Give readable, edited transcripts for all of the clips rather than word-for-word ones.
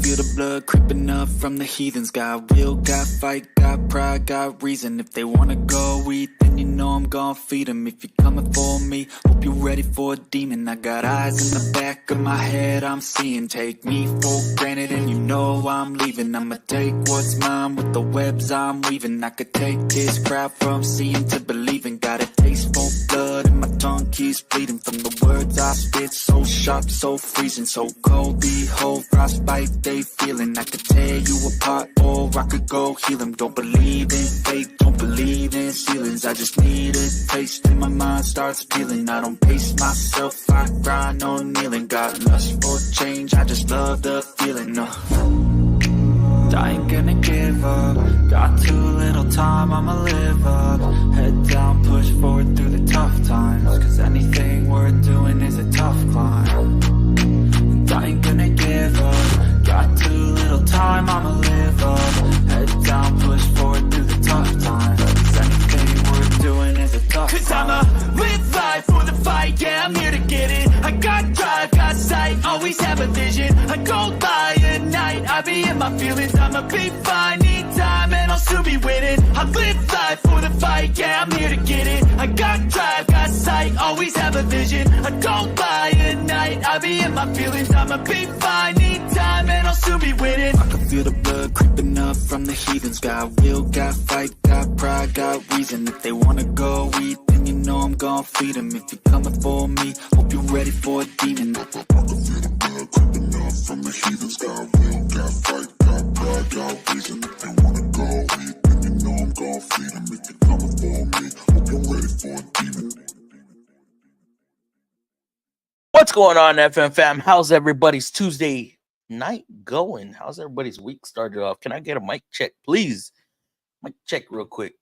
feel the blood creeping up from the heathens. Got will, got fight, got pride, got reason. If they wanna go eat, then you know I'm gon' feed them. If you're coming for me, hope you're ready for a demon. I got eyes in the back of my head, I'm seeing. Take me for granted and you know I'm leaving. I'ma take what's mine with the webs I'm weaving. I could take this crowd from seeing to believing. Got a taste for blood and my tongue keeps bleeding from the words I spit. So sharp, so freezing, so cold. Behold, frostbite they feeling. I could tear you apart or I could go heal them. Don't believe in fate, don't believe in ceilings. I just need a taste and my mind starts peeling. I don't pace myself, I grind on kneeling. Got lust for change, I just love the feeling. I ain't gonna give up. Got too little time, I'ma live up. Head down, push forward through the tough times. Cause anything worth doing is a tough climb. And I ain't gonna give up. Got too little time, I'ma live up. Head down, push forward through the tough times. Cause anything worth doing is a tough climb. Cause I'ma live life for the fight, yeah, I'm here to get it. I got drive, got sight, always have a vision. I go by at night, I be in my feelings. I'ma be fine, need time, and I'll soon be winning. I live life for the fight, yeah, I'm here to get it. I got drive, got sight, always have a vision. I go by at night, I be in my feelings. I'ma be fine, need time, and I'll soon be winning. I can feel the blood creeping up from the heathens. Got will, got fight, got pride, got reason. If they wanna go eat, then you know I'm gon' feed them. If you're coming for me, hope you're ready for a demon. I can feel the blood creeping up from the heathens. Got will, got fight, got pride, got reason. If they wanna go eat, then you know I'm gon' feed them. If you're coming for me, hope you're ready for a demon. What's going on, FMFAM? How's everybody's Tuesday night going? How's everybody's week started off? Can I get a mic check, please? Mic check real quick.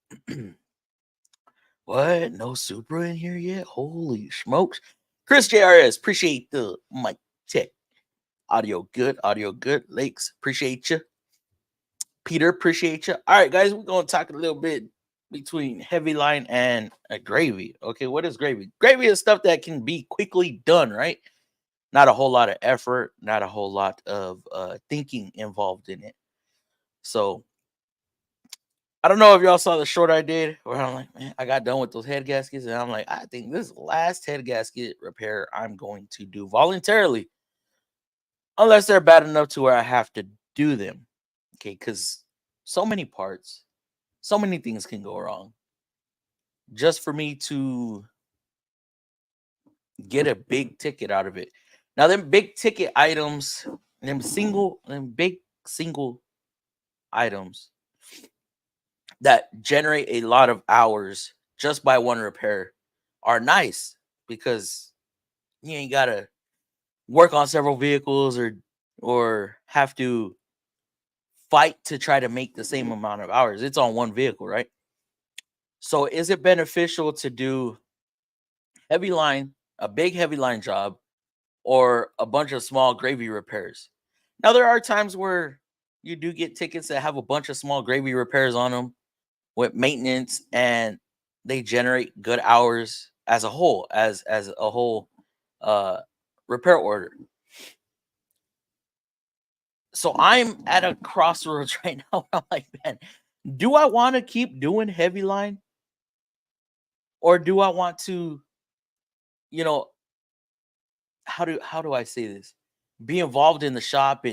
What? No Supra in here yet? Holy smokes. Chris JRS, appreciate the mic check. Audio good, audio good. Lakes, appreciate you. Peter, appreciate you. All right, guys, we're going to talk a little bit between heavy line and a gravy. Okay, what is gravy? Gravy is stuff that can be quickly done, right? Not a whole lot of effort, not a whole lot of thinking involved in it. So I don't know if y'all saw the short I did where I'm like, man, I got done with those head gaskets, and I'm like, I think this is the last head gasket repair I'm going to do voluntarily, unless they're bad enough to where I have to do them. Okay, because so many parts, so many things can go wrong. Just for me to get a big ticket out of it. Now, them big ticket items, them big single items that generate a lot of hours just by one repair are nice, because you ain't gotta work on several vehicles or have to fight to try to make the same amount of hours. It's on one vehicle, right? So is it beneficial to do heavy line, a big heavy line job, or a bunch of small gravy repairs? Now, there are times where you do get tickets that have a bunch of small gravy repairs on them with maintenance, and they generate good hours as a whole, as a whole repair order. So I'm at a crossroads right now. I'm like, man, do I want to keep doing heavy line, or do I want to, you know, how do I say this? Be involved in the shop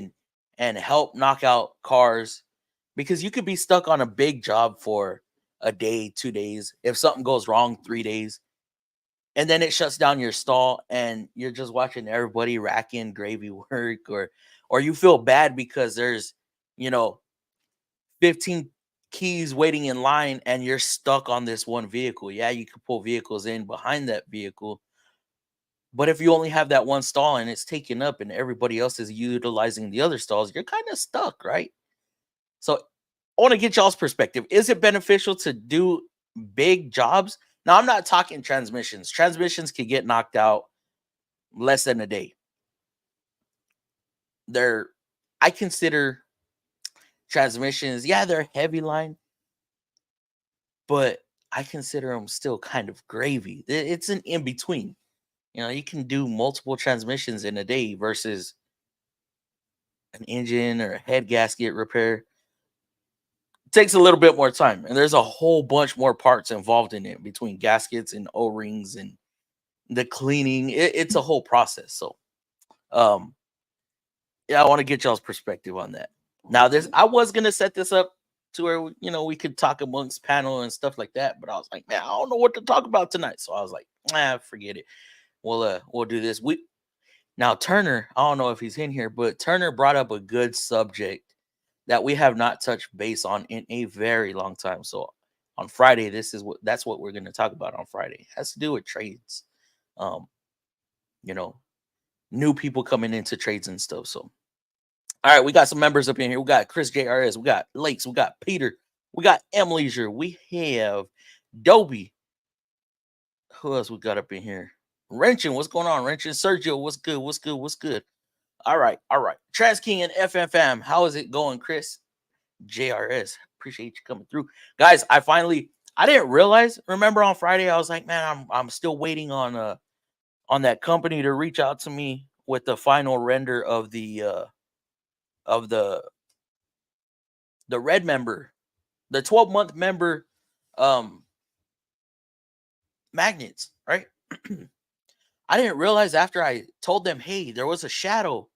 and help knock out cars, because you could be stuck on a big job for a day, 2 days. If something goes wrong, 3 days, and then it shuts down your stall, and you're just watching everybody racking gravy work, or you feel bad because there's, 15 keys waiting in line and you're stuck on this one vehicle. Yeah, you could pull vehicles in behind that vehicle, but if you only have that one stall and it's taken up and everybody else is utilizing the other stalls, you're kind of stuck, right? So I want to get y'all's perspective. Is it beneficial to do big jobs? Now, I'm not talking transmissions. Transmissions can get knocked out less than a day. I consider transmissions, yeah, they're heavy line, but I consider them still kind of gravy. It's an in between. You can do multiple transmissions in a day versus an engine or a head gasket repair, it takes a little bit more time, and there's a whole bunch more parts involved in it between gaskets and O-rings and the cleaning. It's a whole process. So yeah, I want to get y'all's perspective on that. Now, I was gonna set this up to where we could talk amongst panel and stuff like that, but I was like, man, I don't know what to talk about tonight. So I was like, forget it. We'll do this. Now Turner, I don't know if he's in here, but Turner brought up a good subject that we have not touched base on in a very long time. So on Friday, that's what we're going to talk about on Friday. It has to do with trades. New people coming into trades and stuff. So all right, we got some members up in here. We got Chris JRS, we got Lakes, we got Peter, we got M Leisure, we have Dobie. Who else we got up in here? Wrenching, what's going on? Wrenching, Sergio, what's good? What's good? What's good? All right. Trans King and FMFAM, how is it going, Chris? JRS, appreciate you coming through, guys. I didn't realize. Remember on Friday, I was like, man, I'm still waiting on that company to reach out to me with the final render of the red member, the 12-month member magnets, right? I didn't realize after I told them, hey, there was a shadow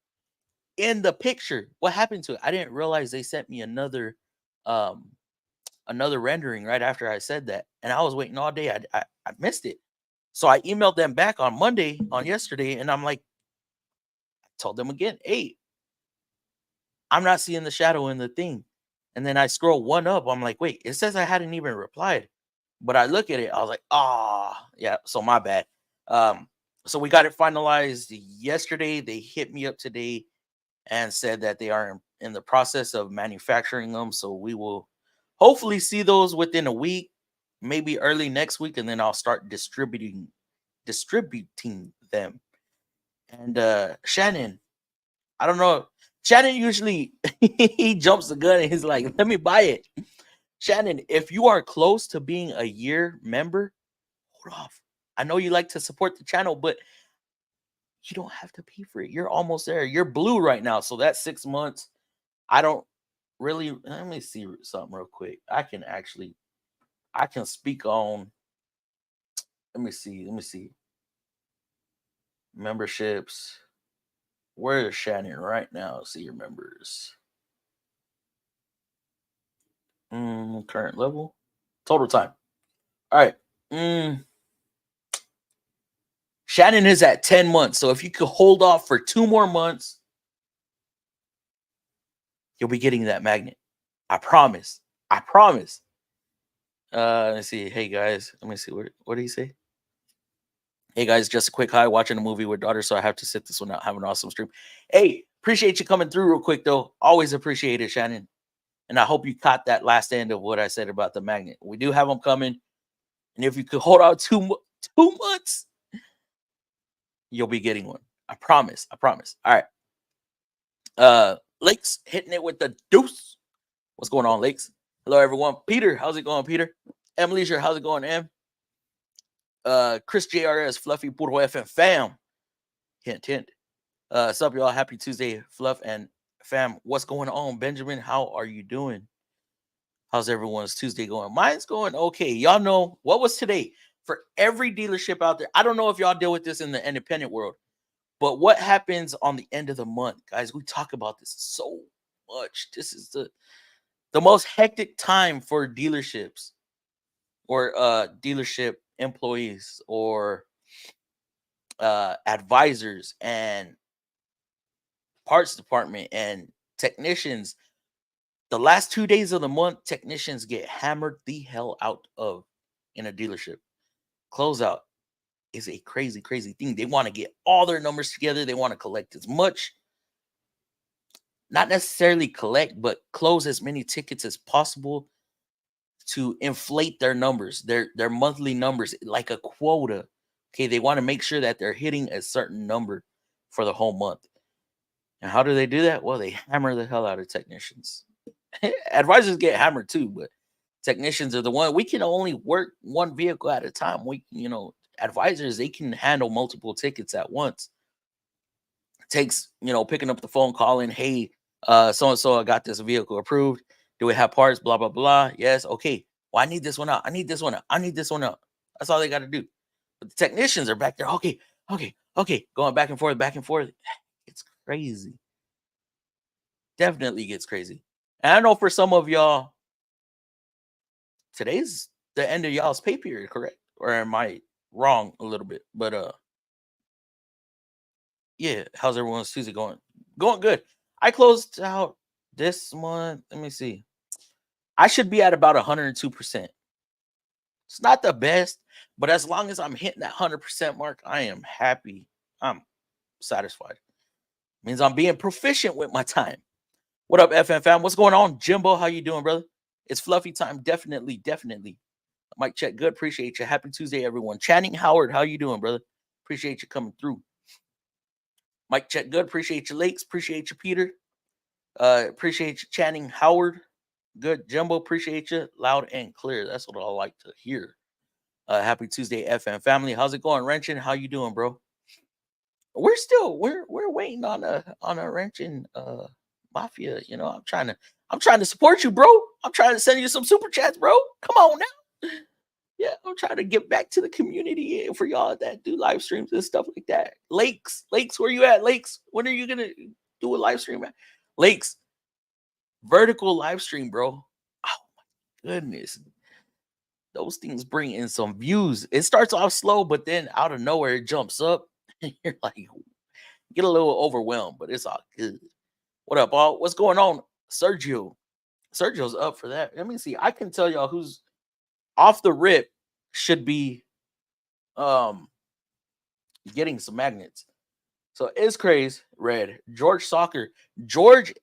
in the picture. What happened to it? I didn't realize they sent me another rendering right after I said that. And I was waiting all day. I missed it. So I emailed them back on yesterday, and I'm like, I told them again, hey, I'm not seeing the shadow in the thing. And then I scroll one up. I'm like, wait, it says I hadn't even replied. But I look at it, I was like, yeah, so my bad. So we got it finalized yesterday. They hit me up today and said that they are in the process of manufacturing them. So we will hopefully see those within a week, maybe early next week, and then I'll start distributing them. And Shannon, I don't know. Shannon usually he jumps the gun and he's like, let me buy it. Shannon, if you are close to being a year member, hold off. I know you like to support the channel, but you don't have to pay for it. You're almost there. You're blue right now. So that's 6 months. I don't really, let me see something real quick. I can speak on, let me see. Memberships. Where is Shannon right now? See your members. Current level. Total time. All right. Shannon is at 10 months. So if you could hold off for 2 more months, you'll be getting that magnet. I promise. Let's see. Hey guys, let me see. What did he say? Hey guys, just a quick hi, watching a movie with daughter, so I have to sit this one out. Have an awesome stream. Hey, appreciate you coming through real quick though. Always appreciate it, Shannon. And I hope you caught that last end of what I said about the magnet. We do have them coming. And if you could hold out 2 months, you'll be getting one. I promise. All right. Lakes hitting it with the deuce. What's going on, Lakes? Hello, everyone. Peter, how's it going, Peter? M Leisure, how's it going, M? Chris JRS, Fluffy Puro FMFAM. Hint. Sup, y'all? Happy Tuesday, Fluff and fam. What's going on, Benjamin? How are you doing? How's everyone's Tuesday going? Mine's going okay. Y'all know what was today for every dealership out there. I don't know if y'all deal with this in the independent world, but what happens on the end of the month, guys? We talk about this so much. This is the most hectic time for dealerships or dealership employees or advisors and parts department and technicians. The last 2 days of the month, technicians get hammered the hell out of in a dealership. Closeout is a crazy thing. They want to get all their numbers together. They want to collect as much, not necessarily collect, but close as many tickets as possible to inflate their numbers, their monthly numbers, like a quota. Okay, they want to make sure that they're hitting a certain number for the whole month. And how do they do that? Well, they hammer the hell out of technicians. Advisors get hammered too, but technicians are the one. We can only work one vehicle at a time. Advisors, they can handle multiple tickets at once. It takes, picking up the phone, calling, hey, So and so I got this vehicle approved. Do we have parts? Blah blah blah. Yes. Okay. Well, I need this one out. I need this one out. I need this one out. That's all they got to do. But the technicians are back there. Okay, okay, going back and forth, back and forth. It's crazy. Definitely gets crazy. And I know for some of y'all, today's the end of y'all's pay period, correct? Or am I wrong a little bit? But yeah, how's everyone's Tuesday going? Going good. I closed out this month. Let me see. I should be at about 102%. It's not the best, but as long as I'm hitting that 100% mark, I am happy. I'm satisfied. Means I'm being proficient with my time. What up, FMFAM? What's going on, Jimbo? How you doing, brother? It's fluffy time. Definitely. Mike check. Good. Appreciate you. Happy Tuesday, everyone. Channing Howard, how you doing, brother? Appreciate you coming through. Mike check. Good. Appreciate you, Lakes. Appreciate you, Peter. Appreciate you, Channing Howard. Good. Jumbo, appreciate you. Loud and clear. That's what I like to hear. Happy Tuesday, FM family. How's it going, Wrenching? How you doing, bro? We're waiting on a Wrenching mafia. You know, I'm trying to support you, bro. I'm trying to send you some super chats, bro. Come on now. Yeah, I'm trying to get back to the community for y'all that do live streams and stuff like that. Lakes, where you at? Lakes, when are you gonna do a live stream at? Lakes, vertical live stream, bro. Oh my goodness. Those things bring in some views. It starts off slow, but then out of nowhere it jumps up. You're like, get a little overwhelmed, but it's all good. What up, all? What's going on? Sergio. Sergio's up for that. Let me see. I can tell y'all who's off the rip should be getting some magnets. So it's crazy. Red. George Soccer. George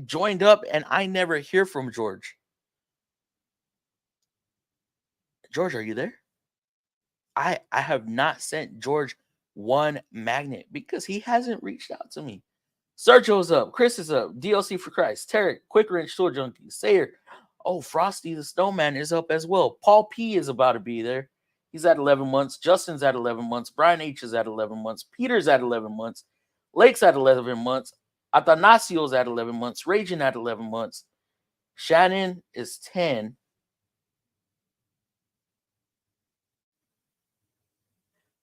joined up, and I never hear from George. George, are you there? I have not sent George one magnet because he hasn't reached out to me. Sergio's up. Chris is up. DLC for Christ. Tarek, Quick Wrench Tour Junkie. Sayer. Oh, Frosty the Snowman is up as well. Paul P is about to be there. He's at 11 months. Justin's at 11 months. Brian H is at 11 months. Peter's at 11 months. Lake's at 11 months. Atanasio's at 11 months. Raging at 11 months. Shannon is 10.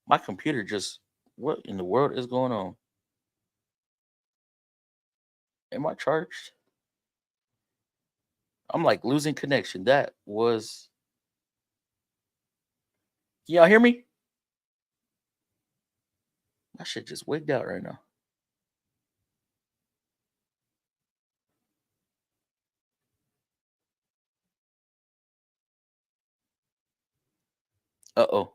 My computer just, what in the world is going on? Am I charged? I'm like losing connection. That was. Can y'all hear me? My shit just wigged out right now. Uh-oh.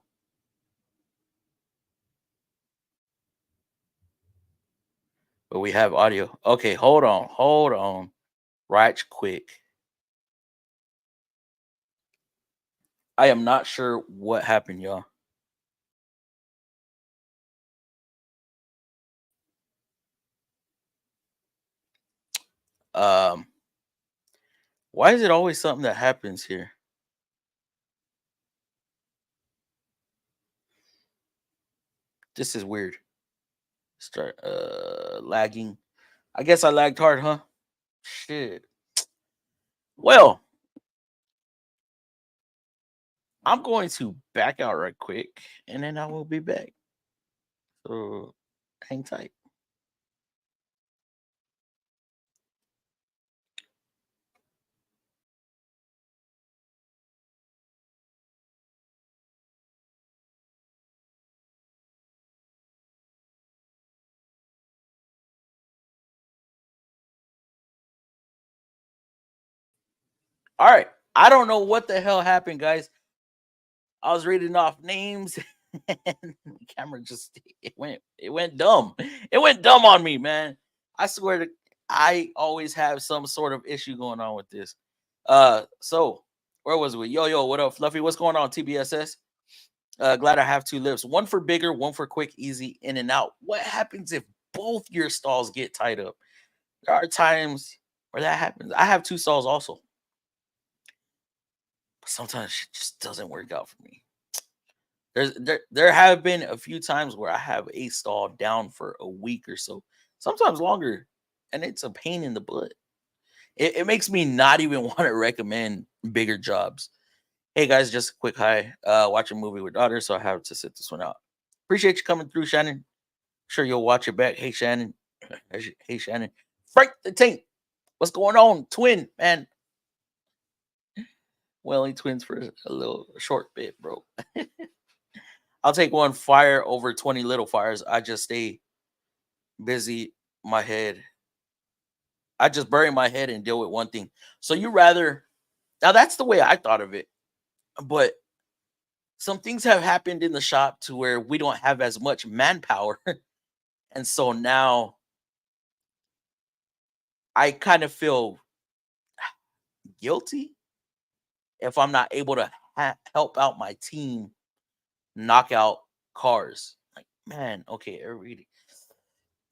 But we have audio. Okay, hold on. Right quick. I am not sure what happened, y'all. Why is it always something that happens here? This is weird. Start lagging. I guess I lagged hard, huh? Shit. Well, I'm going to back out right quick and then I will be back. So hang tight. All right. I don't know what the hell happened, guys. I was reading off names and the camera just it went dumb. It went dumb on me, man. I swear to I always have some sort of issue going on with this. So where was we? Yo, what up, Fluffy? What's going on, TBSS? Glad I have two lifts. One for bigger, one for quick, easy, in and out. What happens if both your stalls get tied up? There are times where that happens. I have two stalls also. But sometimes it just doesn't work out for me. There have been a few times where I have a stall down for a week or so, sometimes longer, and it's a pain in the butt. it makes me not even want to recommend bigger jobs. Hey guys, just a quick hi. Watch a movie with daughter, so I have to sit this one out. Appreciate you coming through, Shannon. Sure you'll watch it back. Hey Shannon. Hey Shannon. Frank the Tank. What's going on? Twin, man. Well, only twins for a little short bit, bro. I'll take one fire over 20 little fires. I just stay busy my head. I just bury my head and deal with one thing. So you rather, now that's the way I thought of it. But some things have happened in the shop to where we don't have as much manpower. And so now I kind of feel guilty if I'm not able to help out my team knock out cars. Like, man, okay, everybody.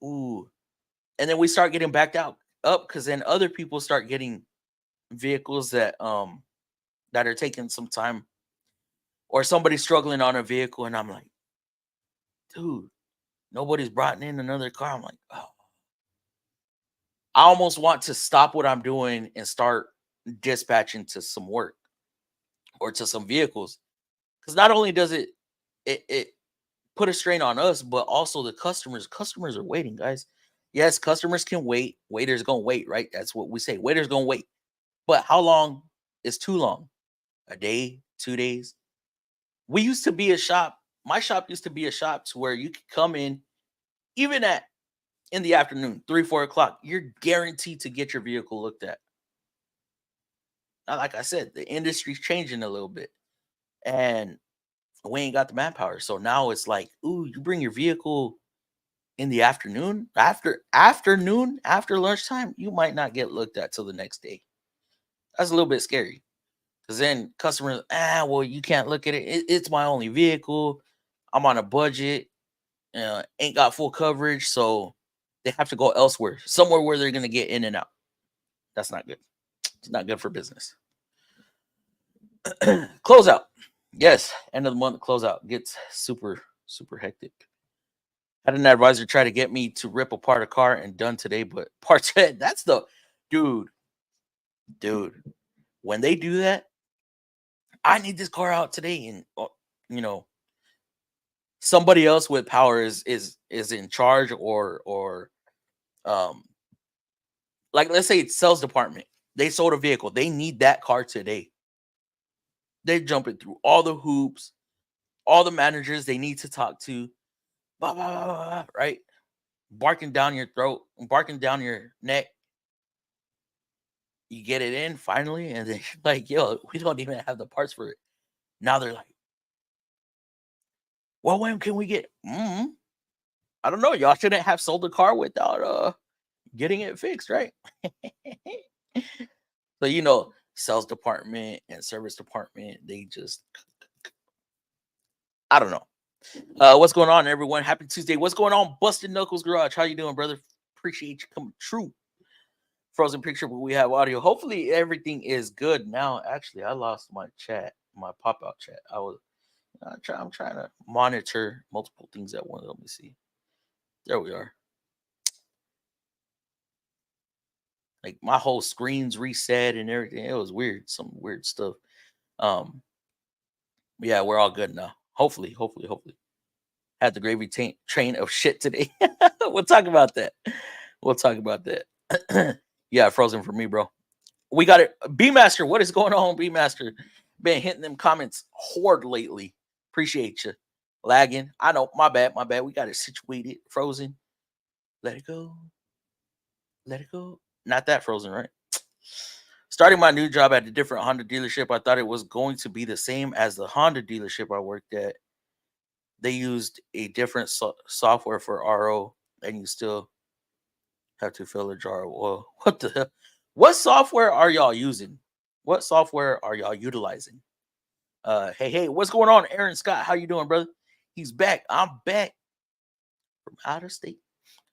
Ooh. And then we start getting backed out up because then other people start getting vehicles that are taking some time, or somebody's struggling on a vehicle, and I'm like, dude, nobody's brought in another car. I'm like, oh. I almost want to stop what I'm doing and start dispatching to some work or to some vehicles, because not only does it put a strain on us, but also the customers. Customers are waiting, guys. Yes, customers can wait. Waiters gonna wait, right? That's what we say. Waiters gonna wait. But how long is too long? A day, 2 days? We used to be a shop. My shop used to be a shop to where you could come in, even in the afternoon, 3, 4 o'clock. You're guaranteed to get your vehicle looked at. Now, like I said, the industry's changing a little bit, and we ain't got the manpower. So now it's like, ooh, you bring your vehicle in the afternoon, after lunchtime, you might not get looked at till the next day. That's a little bit scary, because then customers, well, you can't look at it. It's my only vehicle. I'm on a budget. Ain't got full coverage, so they have to go elsewhere, somewhere where they're gonna get in and out. That's not good. It's not good for business. Closeout. Yes, end of the month closeout gets super, super hectic. Had an advisor try to get me to rip apart a car and done today, but parts that's the dude. When they do that, I need this car out today, and you know, somebody else with power is in charge, or like, let's say it's sales department. They sold a vehicle. They need that car today. They're jumping through all the hoops, all the managers they need to talk to, blah, blah, blah, blah, right? Barking down your throat, barking down your neck. You get it in finally, and then like, yo, we don't even have the parts for it. Now they're like, well, when can we get? I don't know. Y'all shouldn't have sold the car without getting it fixed, right? So sales department and service department, they just, I don't know. What's going on, everyone? Happy Tuesday. What's going on, Busted Knuckles Garage? How you doing, brother? Appreciate you coming true. Frozen picture, but we have audio. Hopefully everything is good now. Actually, I lost my chat, my pop-out chat. I'm trying to monitor multiple things at once. Let me see. There we are. Like, my whole screen's reset and everything. It was weird. Some weird stuff. Yeah, we're all good now. Hopefully. Had the gravy train of shit today. We'll talk about that. Yeah, frozen for me, bro. We got it. B-Master, what is going on, B-Master? Been hitting them comments hard lately. Appreciate you. Lagging. I know. My bad. We got it situated. Frozen. Let it go. Not that frozen, right? Starting my new job at a different Honda dealership, I thought it was going to be the same as the Honda dealership I worked at. They used a different software for RO, and you still have to fill a jar of oil. What the hell? What software are y'all using? What software are y'all utilizing? Hey, what's going on, Aaron Scott? How you doing, brother? He's back. I'm back from out of state.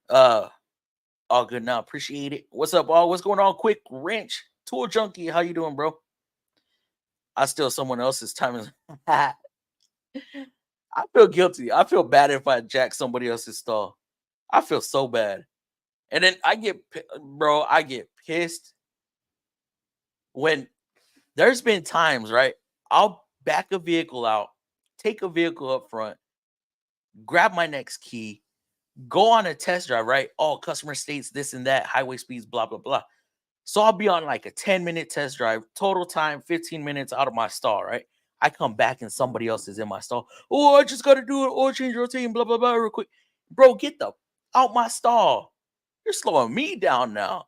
All good now. Appreciate it. What's up, all? What's going on? Quick Wrench Tool Junkie. How you doing, bro? I steal someone else's time. I feel guilty. I feel bad if I jack somebody else's stall. I feel so bad. And then I get pissed when there's been times, right? I'll back a vehicle out, take a vehicle up front, grab my next key, go on a test drive, right? Oh, customer states this and that, highway speeds, blah, blah, blah. So I'll be on like a 10-minute test drive, total time 15 minutes out of my stall, right? I come back and somebody else is in my stall. Oh, I just got to do an oil change routine, blah, blah, blah, real quick. Bro, get the out my stall. You're slowing me down now.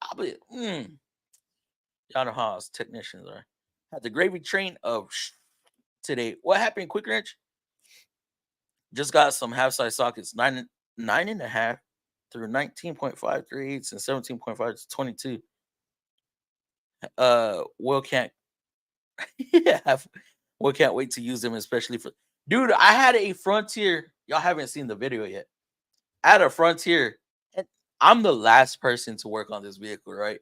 I'll be, y'all know how us technicians are. Had the gravy train of today. What happened, Quick Wrench? Just got some half-size sockets, 9.5 through 19.538 and 17.5 to 22. Will can't yeah, Will can't wait to use them, especially for dude. I had a Frontier. Y'all haven't seen the video yet. I had a Frontier, and I'm the last person to work on this vehicle, right?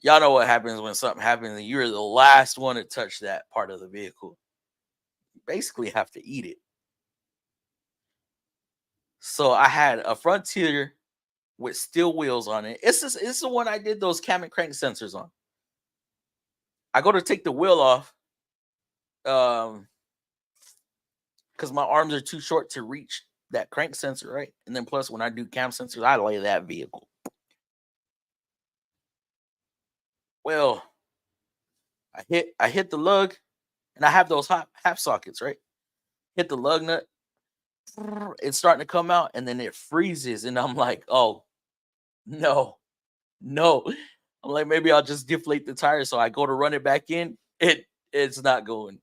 Y'all know what happens when something happens and you're the last one to touch that part of the vehicle. You basically have to eat it. So I had a Frontier with steel wheels on it. It's the one I did those cam and crank sensors on. I go to take the wheel off, because my arms are too short to reach that crank sensor, right? And then plus when I do cam sensors, I lay that vehicle. Well, I hit the lug, and I have those half sockets, right? Hit the lug nut, it's starting to come out, and then it freezes, and I'm like, oh no. I'm like, maybe I'll just deflate the tire. So I go to run it back in. It's not going.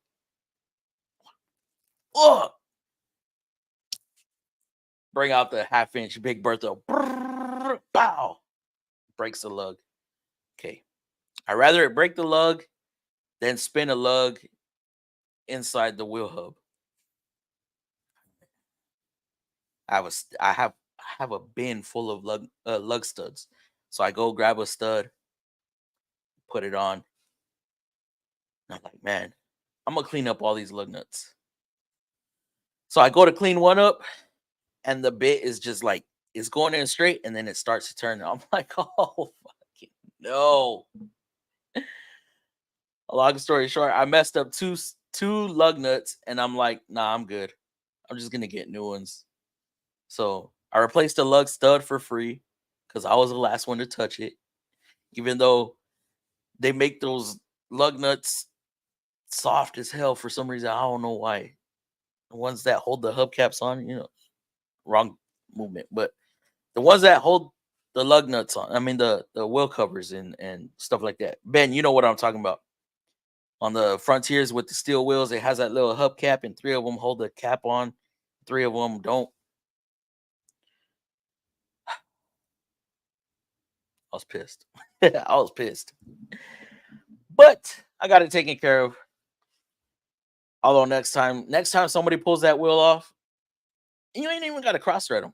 Oh, bring out the 1/2-inch Big Bertha. Bow. Breaks the lug. Okay. I'd rather it break the lug than spin a lug inside the wheel hub. I have a bin full of lug studs. So I go grab a stud, put it on. And I'm like, man, I'm gonna clean up all these lug nuts. So I go to clean one up, and the bit is just like it's going in straight, and then it starts to turn. I'm like, oh fucking no. Long story short, I messed up two lug nuts, and I'm like, nah, I'm good. I'm just gonna get new ones. So I replaced the lug stud for free because I was the last one to touch it. Even though they make those lug nuts soft as hell for some reason, I don't know why. The ones that hold the hubcaps on, wrong movement, but the ones that hold the lug nuts on, I mean the wheel covers and stuff like that. Ben, you know what I'm talking about. On the Frontiers with the steel wheels, it has that little hubcap, and 3 of them hold the cap on, 3 of them don't. I was pissed. I was pissed. But I got it taken care of. Although next time somebody pulls that wheel off, you ain't even got to cross thread them.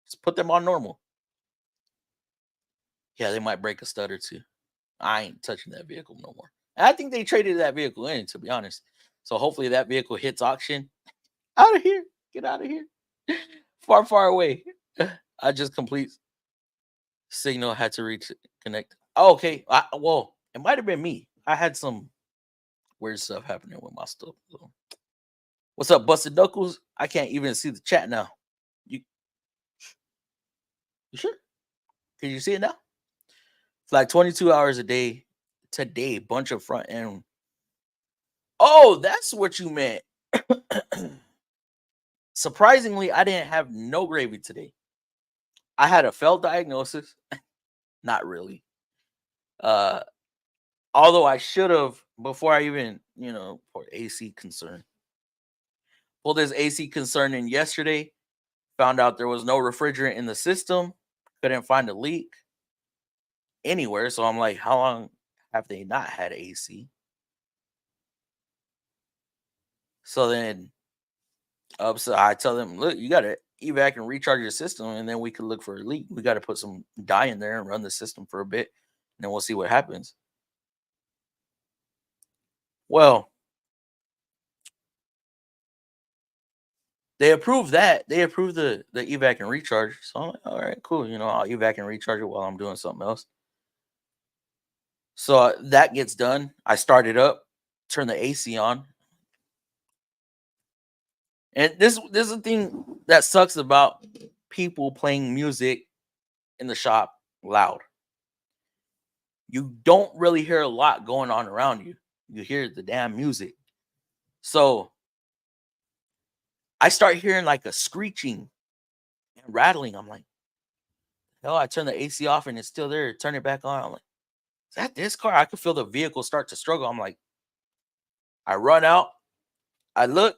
Just put them on normal. Yeah, they might break a stud or two. I ain't touching that vehicle no more. And I think they traded that vehicle in, to be honest. So hopefully that vehicle hits auction. Out of here. Get out of here. Far, far away. I just complete signal had to reconnect. Oh, okay. Well, it might have been me. I had some weird stuff happening with my stuff. So. What's up, Busted Knuckles? I can't even see the chat now. You sure? Can you see it now? It's like 22 hours a day today. Bunch of front end. Oh, that's what you meant. Surprisingly, I didn't have no gravy today. I had a failed diagnosis. Not really. Although I should have before I even, for AC concern. Pulled this AC concern in yesterday. Found out there was no refrigerant in the system. Couldn't find a leak anywhere. So I'm like, how long have they not had AC? So then so I tell them, look, you got to evac and recharge your system, and then we could look for a leak. We got to put some dye in there and run the system for a bit, and then we'll see what happens. Well, they approved that. They approved the evac and recharge. So I'm like, all right, cool. I'll evac and recharge it while I'm doing something else. So that gets done. I start it up, turn the AC on. And this is the thing that sucks about people playing music in the shop loud. You don't really hear a lot going on around you. You hear the damn music. So I start hearing like a screeching and rattling. I'm like, hell, I turn the AC off and it's still there. Turn it back on. I'm like, is that this car? I could feel the vehicle start to struggle. I'm like, I run out, I look,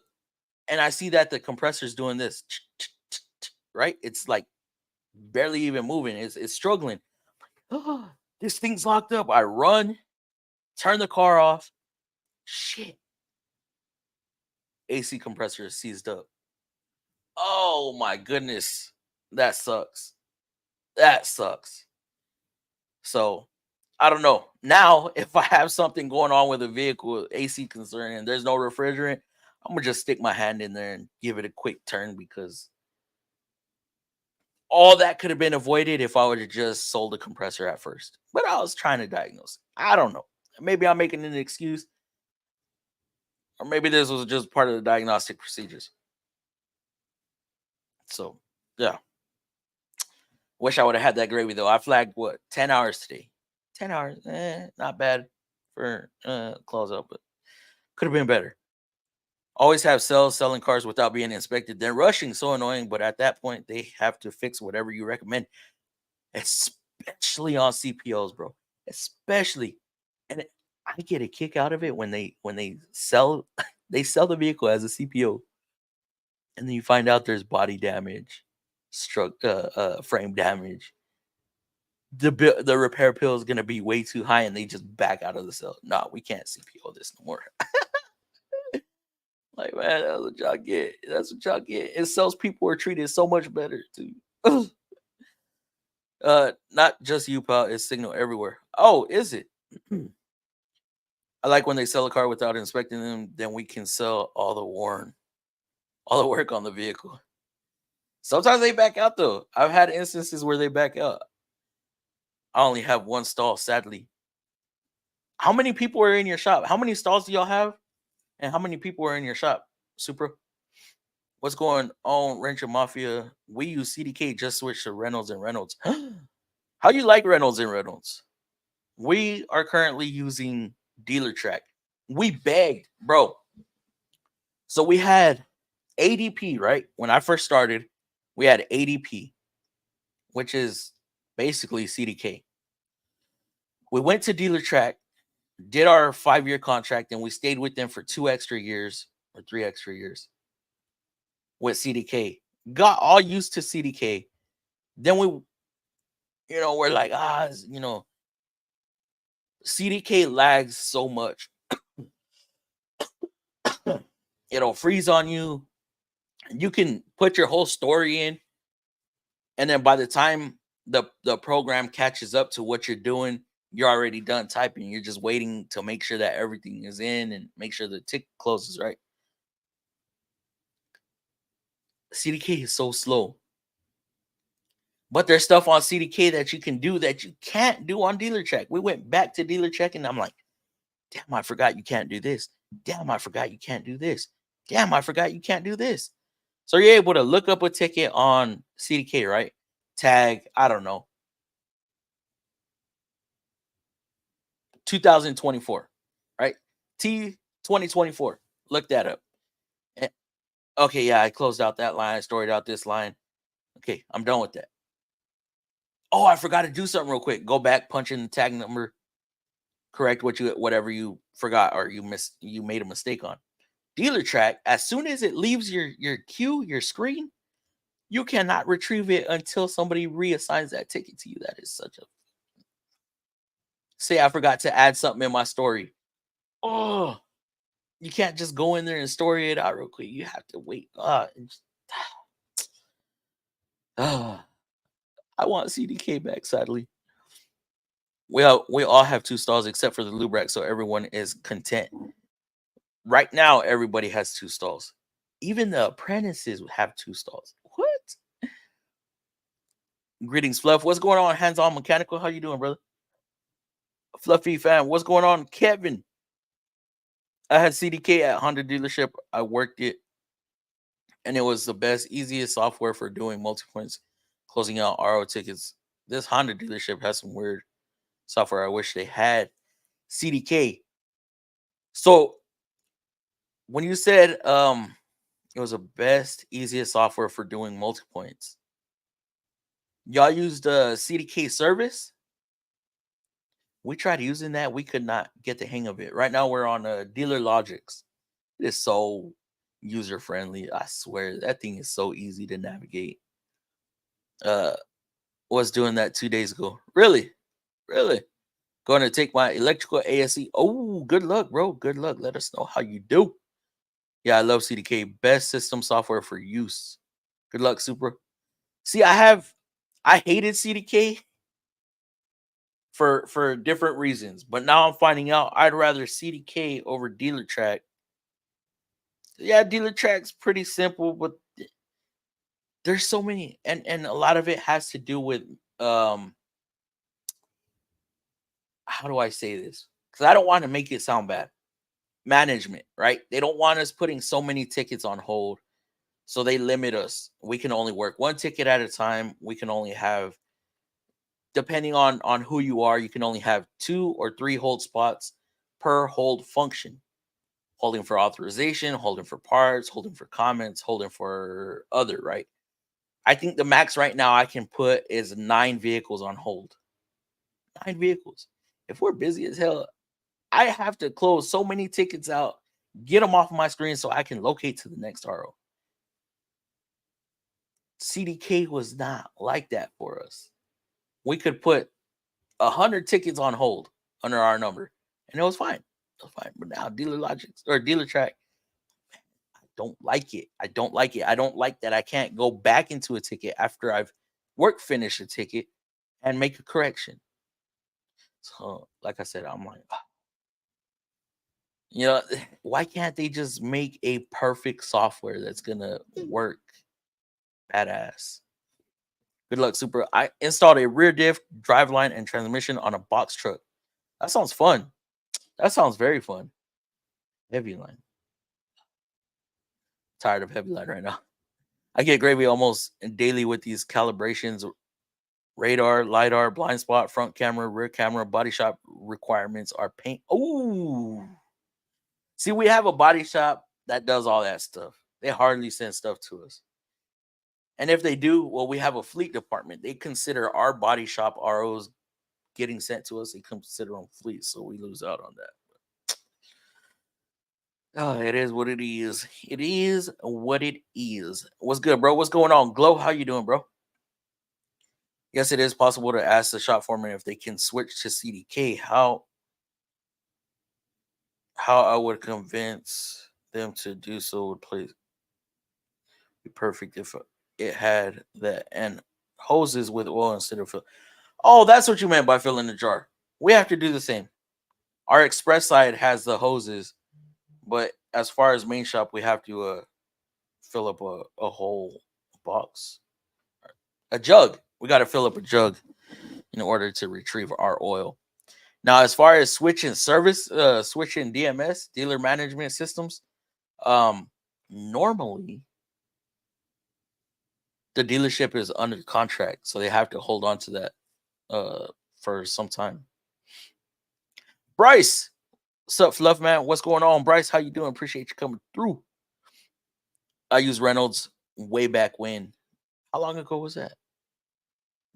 and I see that the compressor's doing this, right? It's like barely even moving. It's struggling. Oh, this thing's locked up. I run, turn the car off. Shit. AC compressor is seized up. Oh my goodness. That sucks. That sucks. So I don't know. Now, if I have something going on with a vehicle, AC concern, and there's no refrigerant, I'm gonna just stick my hand in there and give it a quick turn, because all that could have been avoided if I would have just sold a compressor at first. But I was trying to diagnose. I don't know. Maybe I'm making an excuse, or maybe this was just part of the diagnostic procedures. So yeah. Wish I would have had that gravy though. I flagged what, 10 hours today. 10 hours, not bad for close up, but could have been better. Always have sales selling cars without being inspected. Then rushing, so annoying. But at that point, they have to fix whatever you recommend, especially on CPOs, bro. Especially, and I get a kick out of it when they sell they sell the vehicle as a CPO, and then you find out there's body damage, frame damage. The repair bill is gonna be way too high, and they just back out of the sale. No, we can't CPO this no more. Like, man, that's what y'all get. That's what y'all get. And salespeople are treated so much better too. Not just you, pal. It's signal everywhere. Oh, is it? I like when they sell a car without inspecting them. Then we can sell all the work on the vehicle. Sometimes they back out though. I've had instances where they back out. I only have one stall, sadly. How many people are in your shop? How many stalls do y'all have? And how many people are in your shop, Supra? What's going on, Rancher Mafia? We use CDK, just switch to Reynolds and Reynolds. How you like Reynolds and Reynolds? We are currently using Dealer Track. We begged, bro. So we had ADP, right? When I first started, we had ADP, which is basically CDK. We went to Dealer Track, did our 5-year contract, and we stayed with them for 2 extra years or 3 extra years with CDK. Got all used to CDK. Then we're like, CDK lags so much. It'll freeze on you. You can put your whole story in, and then by the time the program catches up to what you're doing, you're already done typing. You're just waiting to make sure that everything is in and make sure the tick closes, right? CDK is so slow. But there's stuff on CDK that you can do that you can't do on Dealer Track. We went back to Dealer Track, and I'm like, damn, I forgot you can't do this. Damn, I forgot you can't do this. Damn, I forgot you can't do this. So you're able to look up a ticket on CDK, right? Tag, I don't know, 2024, right? T 2024. Look that up. Okay, yeah, I closed out that line. I storied out this line. Okay, I'm done with that. Oh, I forgot to do something real quick. Go back, punch in the tag number, correct whatever you forgot or you made a mistake on. Dealer Track, as soon as it leaves your queue, your screen, you cannot retrieve it until somebody reassigns that ticket to you. That is such a... Say I forgot to add something in my story. Oh, you can't just go in there and story it out real quick. You have to wait. I want CDK back, sadly. We all have 2 stalls except for the lube rack, so everyone is content. Right now, everybody has 2 stalls. Even the apprentices have 2 stalls. What? Greetings, Fluff. What's going on? Hands-on mechanical. How you doing, brother? Fluffy fam? What's going on, Kevin? I had CDK at Honda dealership. I worked it, and it was the best, easiest software for doing multi-points, closing out RO tickets. This Honda dealership has some weird software. I wish they had CDK. So when you said it was the best, easiest software for doing multi-points, y'all used the CDK service? We tried using that. We could not get the hang of it. Right now we're on Dealer Logics. It is so user friendly. I swear that thing is so easy to navigate. Was doing that 2 days ago. Really? Going to take my electrical ASE. Oh, good luck, bro. Good luck. Let us know how you do. Yeah, I love CDK. Best system software for use. Good luck, Super. See, I hated CDK for different reasons, but now I'm finding out I'd rather CDK over Dealer Track. Yeah, Dealer Track's pretty simple, but there's so many, and a lot of it has to do with how do I say this? Because I don't want to make it sound bad. Management, right? They don't want us putting so many tickets on hold, so they limit us. We can only work one ticket at a time. We can only have, depending on who you are, you can only have 2 or 3 hold spots per hold function. Holding for authorization, holding for parts, holding for comments, holding for other, right? I think the max right now I can put is 9 vehicles on hold. 9 vehicles. If we're busy as hell, I have to close so many tickets out, get them off my screen so I can locate to the next RO. CDK was not like that for us. We could put 100 tickets on hold under our number, and it was fine. It was fine. But now Dealer Logics or Dealer Track, I don't like it. I don't like it. I don't like that I can't go back into a ticket after I've finish a ticket and make a correction. So, like I said, I'm like, you know, why can't they just make a perfect software that's gonna work badass? Good luck, Super. I installed a rear diff, driveline, and transmission on a box truck. That sounds fun. That sounds very fun. Heavy line. Tired of heavy line right now. I get gravy almost daily with these calibrations. Radar, LiDAR, blind spot, front camera, rear camera, body shop requirements are paint. Ooh. See, we have a body shop that does all that stuff. They hardly send stuff to us. And if they do, well, we have a fleet department. They consider our body shop ROs getting sent to us. They consider them fleet, so we lose out on that. Oh, it is what it is. It is what it is. What's good, bro? What's going on? Glow, how you doing, bro? Yes, it is possible to ask the shop foreman if they can switch to CDK. How I would convince them to do so would be perfect if it had that and hoses with oil instead of fill. Oh, that's what you meant by filling the jar. We have to do the same. Our express side has the hoses, but as far as main shop, we have to fill up a whole box, a jug. We got to fill up a jug in order to retrieve our oil. Now, as far as switching service, switching DMS, dealer management systems, normally the dealership is under contract, so they have to hold on to that for some time. Bryce, what's up, Fluff Man? What's going on, Bryce? How you doing? Appreciate you coming through. I used Reynolds way back when. How long ago was that?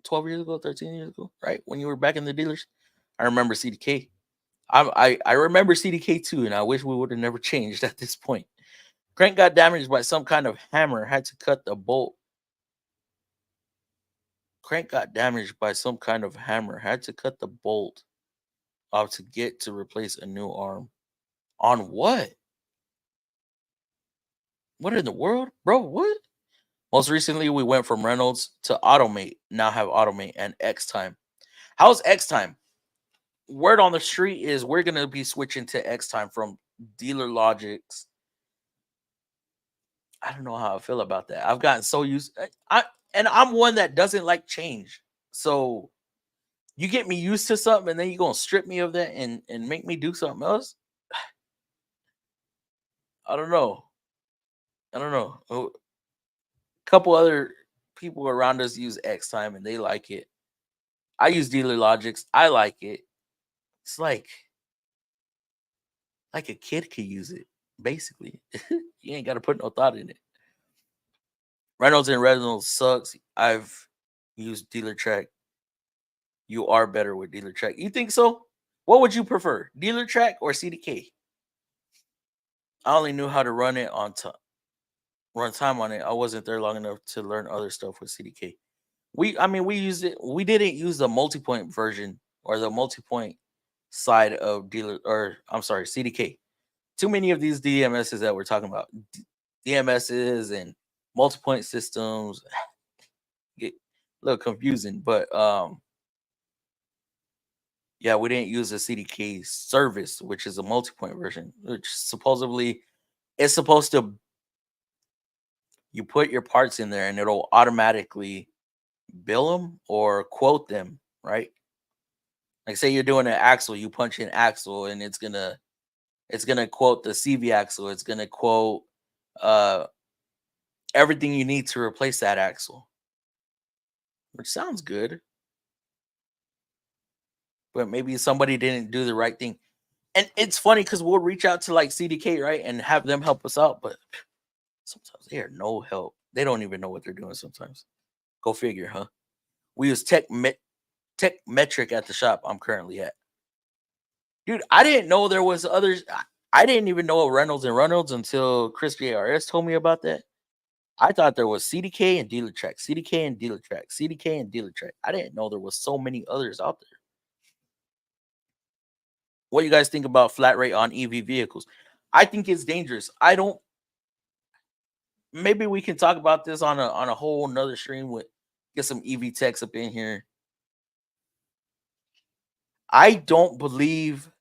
12 years ago, 13 years ago, right? When you were back in the dealers? I remember CDK. I remember CDK too, and I wish we would have never changed at this point. Crank got damaged by some kind of hammer, had to cut the bolt. Crank got damaged by some kind of hammer, had to cut the bolt off to get to replace a new arm. On what? What in the world? Bro, what? Most recently, we went from Reynolds to Automate. Now have Automate and X Time. How's X Time? Word on the street is we're going to be switching to X Time from Dealer Logics. I don't know how I feel about that. I've gotten so used. I'm one that doesn't like change. So You get me used to something and then you're gonna strip me of that and make me do something else. I don't know. I don't know. A couple other people around us use X time and they like it. I use Dealer Logics. I like it. It's like a kid could use it, basically. You ain't gotta put no thought in it. Reynolds and Reynolds sucks. I've used Dealer Track. You are better with Dealer Track. You think so? What would you prefer, Dealer Track or CDK? I only knew how to run it on run time on it. I wasn't there long enough to learn other stuff with CDK. We used it. We didn't use the multi-point version or the multi-point side of dealer, or I'm sorry, CDK. Too many of these DMSs that we're talking about, DMSs and multi-point systems, get a little confusing. But yeah, we didn't use the CDK service, which is a multi-point version, which supposedly it's supposed to. You put your parts in there and it'll automatically bill them or quote them, right? Like say you're doing an axle, you punch in axle and it's gonna quote the CV axle. It's gonna quote everything you need to replace that axle, which sounds good. But maybe somebody didn't do the right thing. And it's funny because we'll reach out to like CDK, right, and have them help us out, but sometimes they are no help. They don't even know what they're doing sometimes. Go figure, huh? We use Tech Metric at the shop I'm currently at. Dude, I didn't know there was others. I didn't even know Reynolds and Reynolds until Chris JRS told me about that. I thought there was CDK and Dealer Track, CDK and Dealer Track, CDK and Dealer Track. I didn't know there was so many others out there. What do you guys think about flat rate on EV vehicles? I think it's dangerous. I don't. Maybe we can talk about this on a whole nother stream with get some EV techs up in here. I don't believe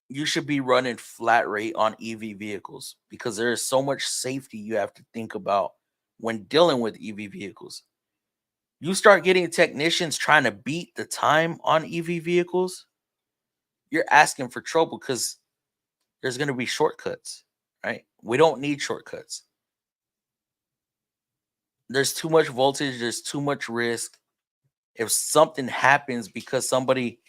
you should be running flat rate on EV vehicles because there is so much safety you have to think about when dealing with EV vehicles. You start getting technicians trying to beat the time on EV vehicles, you're asking for trouble because there's going to be shortcuts, right? We don't need shortcuts. There's too much voltage, there's too much risk. If something happens because somebody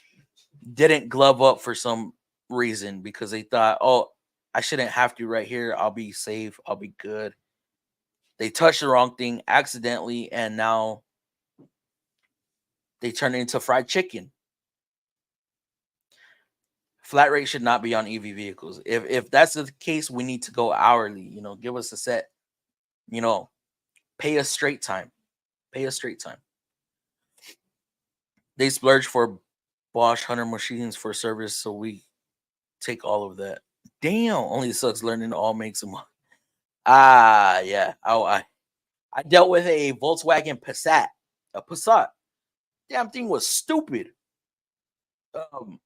didn't glove up for some reason because they thought, oh, I shouldn't have to right here, I'll be safe, I'll be good. They touched the wrong thing accidentally, and now they turn it into fried chicken. Flat rate should not be on EV vehicles. If that's the case, we need to go hourly. Give us a set. Pay us straight time. Pay us straight time. They splurge for Bosch 100 machines for service, so we take all of that. Damn, only sucks learning all makes them. Yeah. I dealt with a Volkswagen Passat. A Passat. Damn thing was stupid. We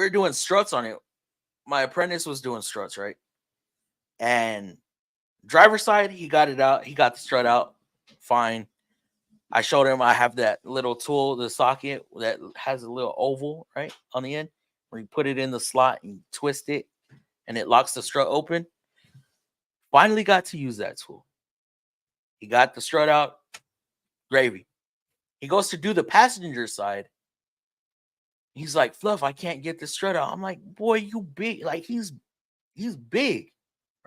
were doing struts on it. My apprentice was doing struts, right? And driver's side, he got it out. He got the strut out. Fine. I showed him I have that little tool, the socket that has a little oval, right, on the end, where you put it in the slot and twist it, and it locks the strut open. Finally got to use that tool. He got the strut out. Gravy. He goes to do the passenger side. He's like, Fluff, I can't get the strut out. I'm like, boy, you big. Like, he's big,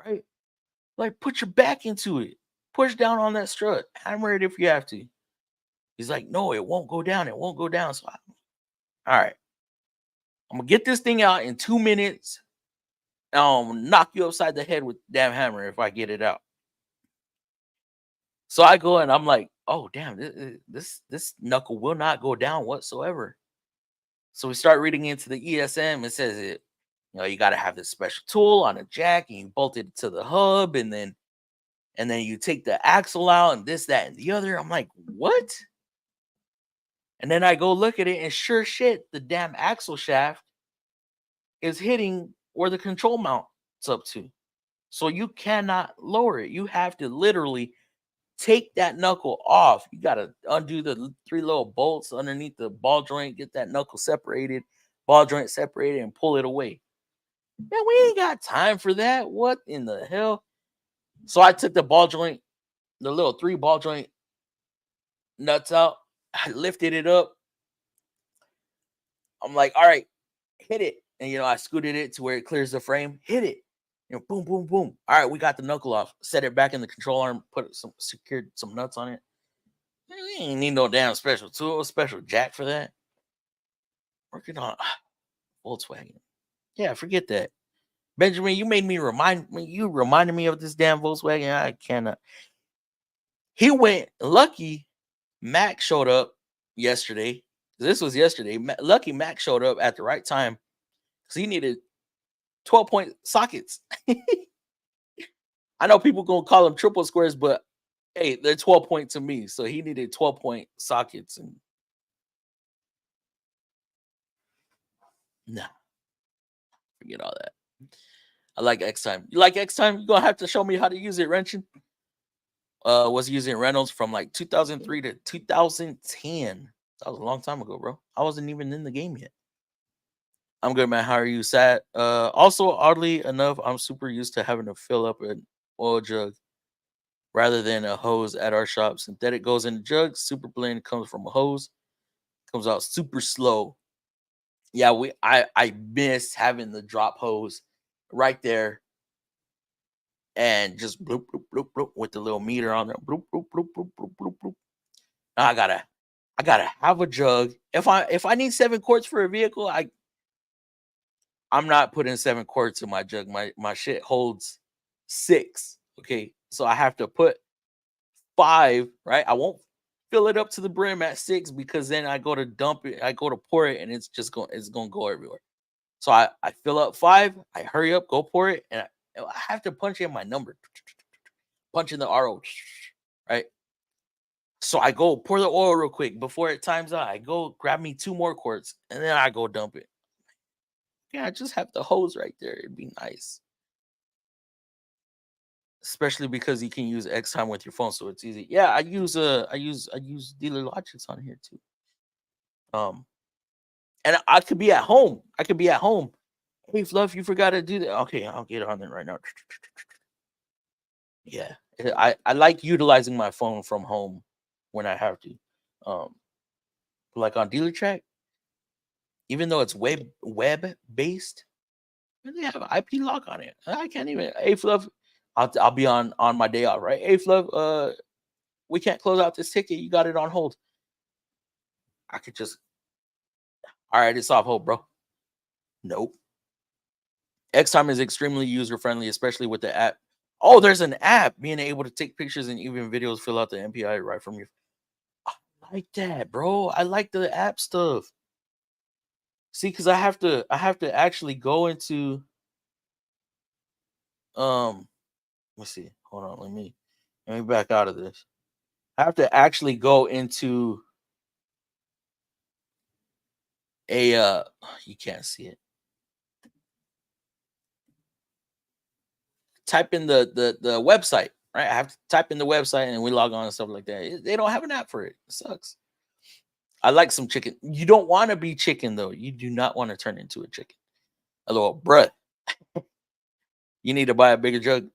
right? Like, put your back into it. Push down on that strut. Hammer it if you have to. He's like, no, it won't go down. It won't go down. So, all right. I'm going to get this thing out in 2 minutes. And I'll knock you upside the head with the damn hammer if I get it out. So I go and I'm like, oh, damn, this knuckle will not go down whatsoever. So we start reading into the ESM. It says you got to have this special tool on a jack and you bolt it to the hub and then you take the axle out and this, that, and the other. I'm like, what? And then I go look at it and sure shit, the damn axle shaft is hitting where the control mount's up to. So you cannot lower it. You have to literally take that knuckle off, you gotta undo the 3 little bolts underneath the ball joint, get that knuckle separated, ball joint separated, and pull it away. Man, we ain't got time for that. What in the hell? So I took the ball joint, the little 3 ball joint nuts out. I lifted it up. I'm like, all right, hit it. And I scooted it to where it clears the frame. Hit it. Boom, boom, boom. All right, we got the knuckle off. Set it back in the control arm. Secured some nuts on it. You ain't need no damn special tool, special jack for that. Working on Volkswagen. Yeah, forget that. Benjamin, you made me reminded me of this damn Volkswagen. I cannot. He went lucky. Mac showed up yesterday. This was yesterday. Lucky Mac showed up at the right time because he needed 12-point sockets. I know people gonna call them triple squares, but hey, they're 12-point to me. So he needed 12-point sockets, and nah, forget all that. I like X Time. You like X Time? You're gonna have to show me how to use it, Wrenching. Was using Reynolds from like 2003 to 2010. That was a long time ago, bro. I wasn't even in the game yet. I'm good, man. How are you? Sad. Also, oddly enough, I'm super used to having to fill up an oil jug rather than a hose at our shop. Synthetic goes in the jug. Super blend comes from a hose. Comes out super slow. Yeah, I miss having the drop hose right there. And just bloop, bloop, bloop, bloop with the little meter on there. Bloop, bloop, bloop, bloop, bloop, bloop, bloop. Now I gotta have a jug. If I need 7 quarts for a vehicle, I'm not putting 7 quarts in my jug. My shit holds 6. Okay. So I have to put 5, right? I won't fill it up to the brim at 6 because then I go to dump it, I go to pour it, and it's gonna go everywhere. So I fill up 5, I hurry up, go pour it, and I have to punch in my number. Punch in the RO, right? So I go pour the oil real quick before it times out. I go grab me 2 more quarts, and then I go dump it. Yeah, I just have the hose right there. It'd be nice. Especially because you can use X Time with your phone, so it's easy. Yeah, I use Dealer Logics on here too. And I could be at home. Hey, Fluff, you forgot to do that. Okay, I'll get on it right now. Yeah, I like utilizing my phone from home when I have to. Like on Dealer Track, even though it's web based, they have an IP lock on it. I can't even. Hey, Fluff, I'll be on my day off, right? Hey, Fluff, we can't close out this ticket. You got it on hold. I could just. All right, it's off hold, bro. Nope. X-Time is extremely user-friendly, especially with the app. Oh, there's an app. Being able to take pictures and even videos, fill out the MPI right from your. I like that, bro. I like the app stuff. See, because I have to actually go into let's see. Hold on, let me back out of this. I have to actually go into a you can't see it. Type in the website, right? I have to type in the website and we log on and stuff like that. They don't have an app for it. It sucks. I like some chicken. You don't want to be chicken though. You do not want to turn into a chicken. A little bruh. You need to buy a bigger jug.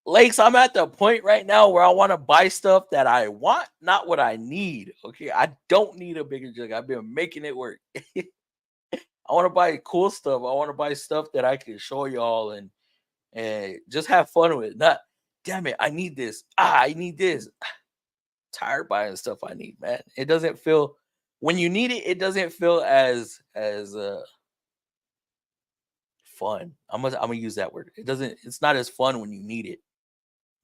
Lakes, I'm at the point right now where I want to buy stuff that I want, not what I need. Okay, I don't need a bigger jug. I've been making it work. I want to buy cool stuff. I want to buy stuff that I can show y'all and just have fun with. Not, damn it, I need this. I need this. Tired buying stuff I need, man. It doesn't feel when you need it. It doesn't feel as fun. I'm gonna use that word. It doesn't. It's not as fun when you need it.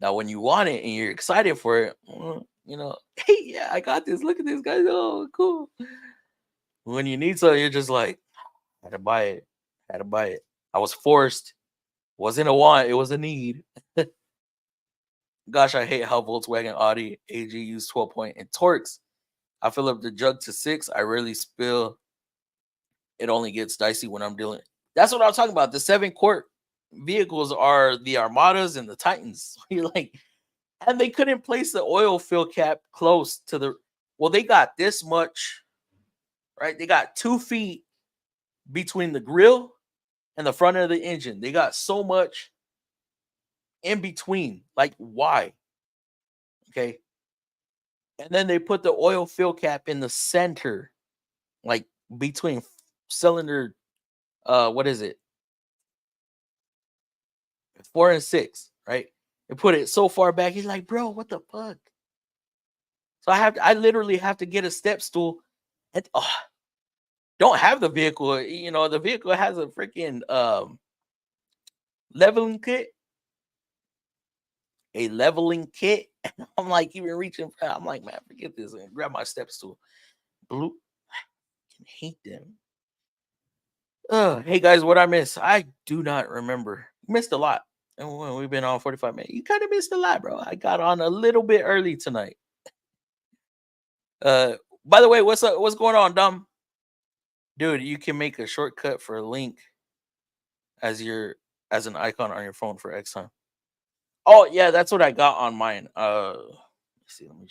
Now, when you want it and you're excited for it, hey, yeah, I got this. Look at this, guys. Oh, cool. When you need something, you're just like, I had to buy it. I was forced. Wasn't a want. It was a need. Gosh, I hate how Volkswagen, Audi, AG use 12-point and Torx. I fill up the jug to 6. I rarely spill. It only gets dicey when I'm dealing. That's what I'm talking about. The 7 quart vehicles are the Armadas and the Titans. You're like, and they couldn't place the oil fill cap close to the. Well, they got this much, right? They got 2 feet between the grill and the front of the engine. They got so much in between. Like, why? Okay. And then they put the oil fill cap in the center, like between cylinder, what is it? 4 and 6, right? They put it so far back. He's like, bro, what the fuck? So I literally have to get a step stool and don't have the vehicle. You know, the vehicle has a freaking leveling kit. A leveling kit. And I'm like, even reaching. I'm like, man, forget this and grab my step stool. Blue. I can hate them. Hey guys, what I miss? I do not remember. Missed a lot. And when we've been on 45 minutes, you kind of missed a lot, bro. I got on a little bit early tonight. By the way, what's up? What's going on, Dom? Dude, you can make a shortcut for a link as an icon on your phone for X time. Oh yeah, that's what I got on mine. Let's see, let me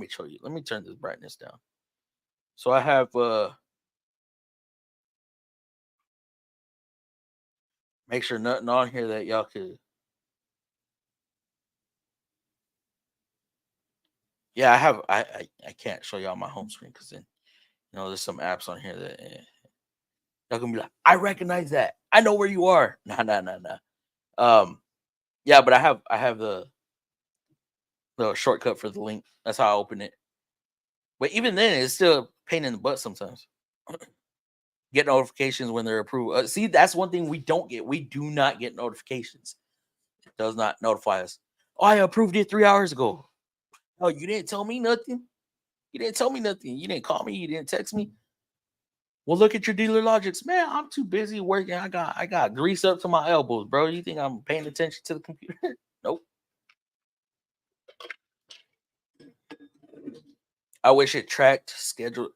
show you. Let me turn this brightness down. So I have make sure nothing on here that y'all could. Yeah, I have. I can't show y'all my home screen because then, you know, there's some apps on here that y'all gonna be like, I recognize that. I know where you are. Nah. Yeah, but I have the shortcut for the link. That's how I open it. But even then, it's still a pain in the butt sometimes. Get notifications when they're approved. See, that's one thing we don't get. We do not get notifications. It does not notify us. Oh, I approved it 3 hours ago. Oh, you didn't tell me nothing. You didn't tell me nothing. You didn't call me. You didn't text me. Well, look at your dealer logics, man. I'm too busy working. I got grease up to my elbows, bro. You think I'm paying attention to the computer? Nope. I wish it tracked schedule.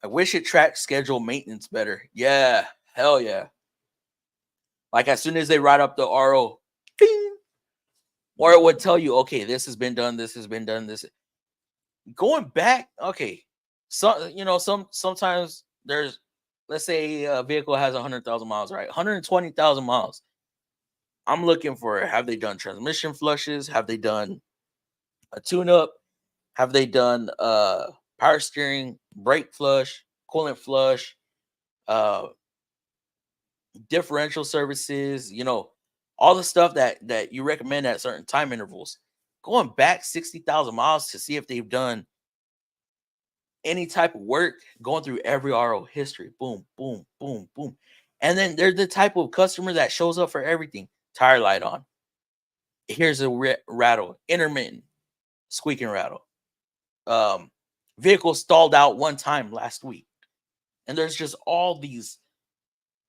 I wish it tracked schedule maintenance better. Yeah, hell yeah. Like as soon as they write up the RO, bing, or it would tell you, okay, this has been done. This has been done. This going back. Okay, sometimes there's, let's say a vehicle has 100,000 miles, right? 120,000 miles. I'm looking for, have they done transmission flushes? Have they done a tune-up? Have they done power steering, brake flush, coolant flush, differential services, you know, all the stuff that you recommend at certain time intervals. Going back 60,000 miles to see if they've done any type of work, going through every RO history. Boom, boom, boom, boom. And then they're the type of customer that shows up for everything. Tire light on. Here's a rattle, intermittent, squeaking rattle. Vehicle stalled out one time last week. And there's just all these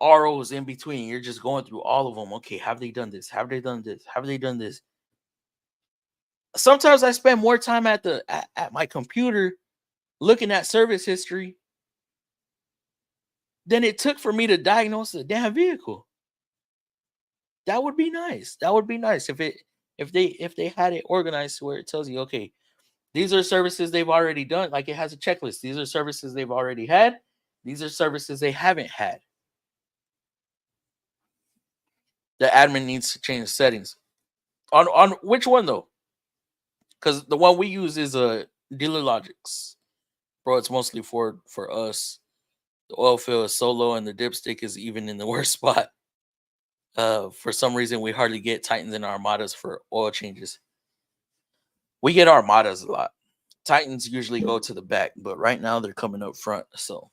ROs in between. You're just going through all of them. Okay, have they done this? Have they done this? Have they done this? Sometimes I spend more time at my computer looking at service history than it took for me to diagnose the damn vehicle. That would be nice. That would be nice if they had it organized where it tells you, okay, these are services they've already done. Like it has a checklist. These are services they've already had. These are services they haven't had. The admin needs to change settings. On which one though? Because the one we use is a dealer logics. Bro, it's mostly for us. The oil fill is so low and the dipstick is even in the worst spot. For some reason, we hardly get Titans and Armadas for oil changes. We get Armadas a lot. Titans usually go to the back, but right now they're coming up front. So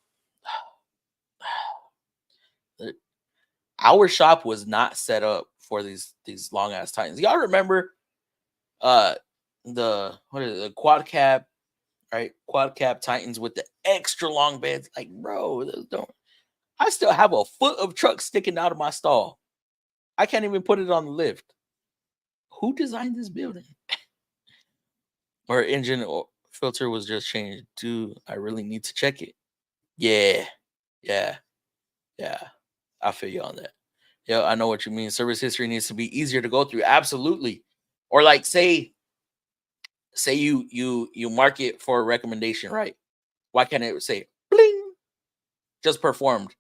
our shop was not set up for these long ass Titans. Y'all remember the quad cab, right? Quad cab Titans with the extra long beds. Like, bro, those don't. I still have a foot of truck sticking out of my stall. I can't even put it on the lift. Who designed this building? Or engine or filter was just changed. Dude, I really need to check it. Yeah. I feel you on that. Yeah, I know what you mean. Service history needs to be easier to go through. Absolutely. Or like say you mark it for a recommendation, right? Why can't it say bling just performed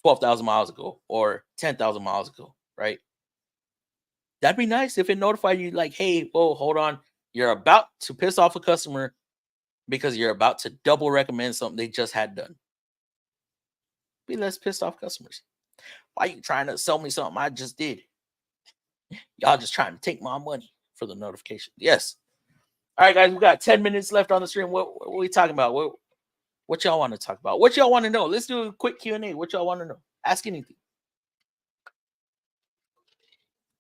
12,000 miles ago or 10,000 miles ago, right? That'd be nice if it notified you like, hey, whoa, hold on. You're about to piss off a customer because you're about to double recommend something they just had done. Be less pissed off customers. Why you trying to sell me something I just did? Y'all just trying to take my money for the notification. Yes. All right, guys, we got 10 minutes left on the stream. What are we talking about? What y'all want to talk about? What y'all want to know? Let's do a quick Q&A. What y'all want to know? Ask anything.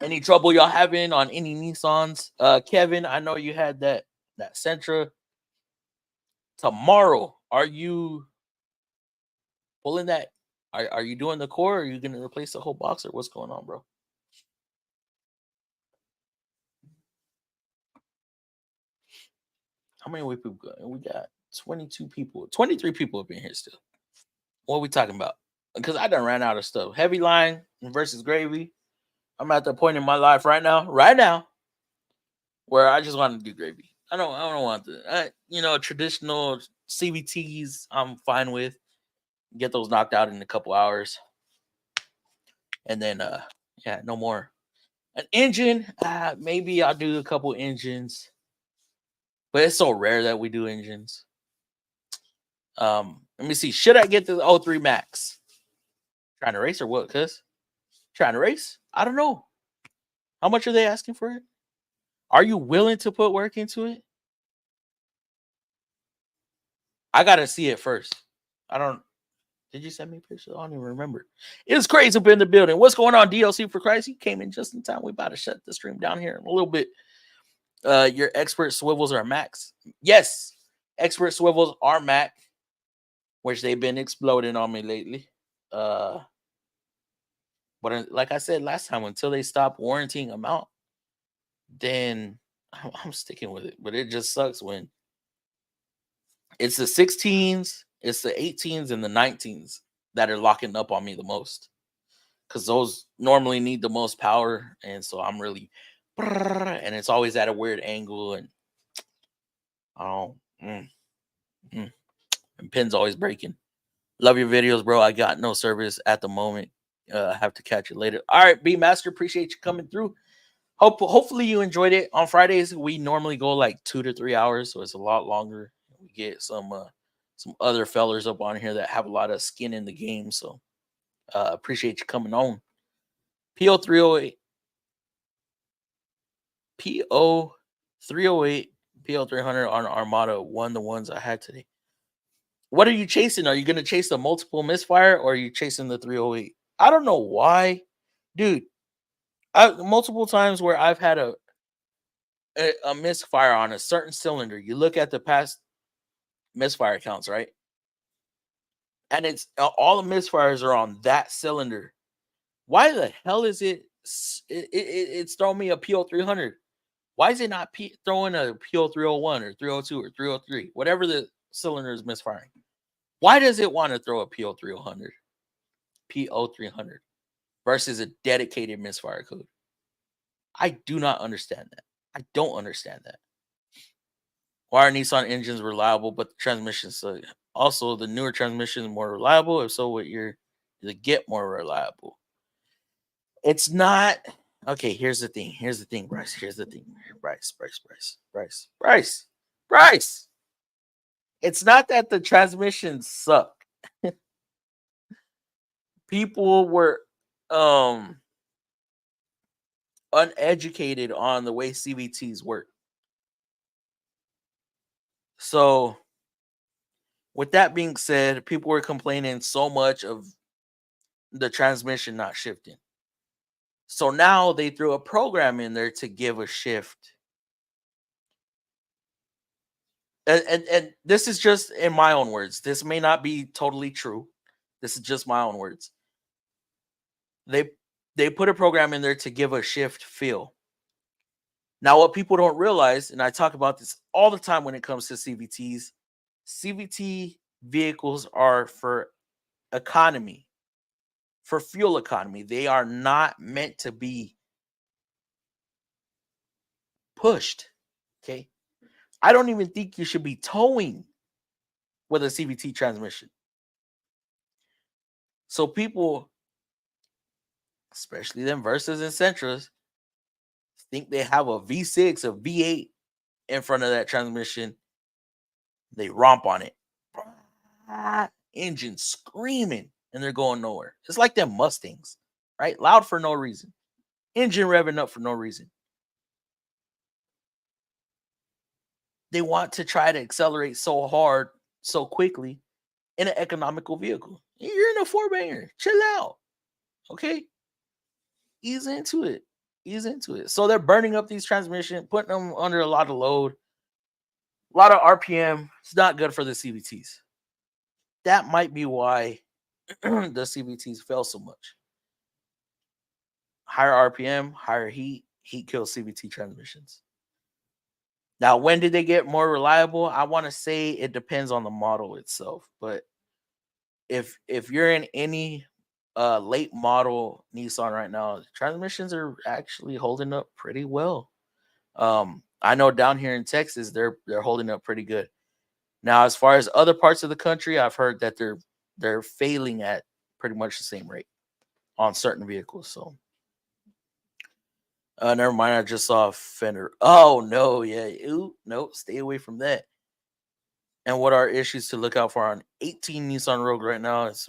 Any trouble y'all having on any Nissans? Kevin, I know you had that Sentra. Tomorrow, are you pulling that? Are you doing the core? Or are you going to replace the whole box, or what's going on, bro? How many people got? We got 22 people, 23 people up in here still. What are we talking about? Because I done ran out of stuff. Heavy line versus gravy. I'm at the point in my life right now, where I just want to do gravy. I don't want the traditional CVTs. I'm fine with. Get those knocked out in a couple hours, and then yeah, no more. An engine, maybe I'll do a couple engines, but it's so rare that we do engines. Let me see. Should I get the 03 Max? Trying to race or what? Cuz trying to race? I don't know. How much are they asking for it? Are you willing to put work into it? I gotta see it first. Did you send me pictures? I don't even remember. It's crazy up in the building. What's going on, DLC for Christ? You came in just in time. We about to shut the stream down here in a little bit. Your expert swivels are max. Yes, expert swivels are Mac, which they've been exploding on me lately. But like I said last time, until they stop warranting them out, then I'm sticking with it. But it just sucks when it's the 16s, it's the 18s, and the 19s that are locking up on me the most, because those normally need the most power, and so I'm really, and it's always at a weird angle, and and pin's always breaking. Love your videos, bro. I got no service at the moment. I have to catch it later. All right, B Master, appreciate you coming through. Hopefully you enjoyed it. On Fridays, we normally go like 2 to 3 hours, so it's a lot longer. We get some other fellers up on here that have a lot of skin in the game, so appreciate you coming on. PO308, PO308, PO300 on Armada, one of the ones I had today. What are you chasing? Are you going to chase the multiple misfire, or are you chasing the 308? I don't know why, dude. Multiple times where I've had a misfire on a certain cylinder. You look at the past misfire counts, right? And it's all the misfires are on that cylinder. Why the hell is it's throwing me a PO300? Why is it not throwing a PO301 or 302 or 303, whatever the cylinder is misfiring? Why does it want to throw a PO300 versus a dedicated misfire code? I do not understand that. I don't understand that. Why are Nissan engines reliable, but the transmissions suck? Also, the newer transmission is more reliable. If so, what year does it get more reliable? It's not. Okay, here's the thing. Bryce. Here's the thing. Bryce. It's not that the transmissions suck. People were uneducated on the way CVTs work. So, with that being said, people were complaining so much of the transmission not shifting. So now they threw a program in there to give a shift. And this is just in my own words. This may not be totally true. This is just my own words. They put a program in there to give a shift feel. Now, what people don't realize, and I talk about this all the time when it comes to CVTs, CVT vehicles are for economy, for fuel economy. They are not meant to be pushed. Okay. I don't even think you should be towing with a CVT transmission. So people, especially them Versas and Sentras, think they have a V6, a V8 in front of that transmission. They romp on it. Engine screaming, and they're going nowhere. It's like them Mustangs, right? Loud for no reason. Engine revving up for no reason. They want to try to accelerate so hard, so quickly in an economical vehicle. You're in a 4-banger. Chill out. Okay? Ease into it. Ease into it. So they're burning up these transmissions, putting them under a lot of load, a lot of RPM. It's not good for the CVTs. That might be why the CVTs fail so much. Higher RPM, higher heat kills CVT transmissions. Now, when did they get more reliable? I want to say it depends on the model itself. But if you're in any late model Nissan right now, transmissions are actually holding up pretty well. I know down here in Texas, they're holding up pretty good. Now, as far as other parts of the country, I've heard that they're failing at pretty much the same rate on certain vehicles. So, never mind. I just saw a fender. Oh no, yeah, ooh, nope. Stay away from that. And what are issues to look out for on 18 Nissan Rogue right now? It's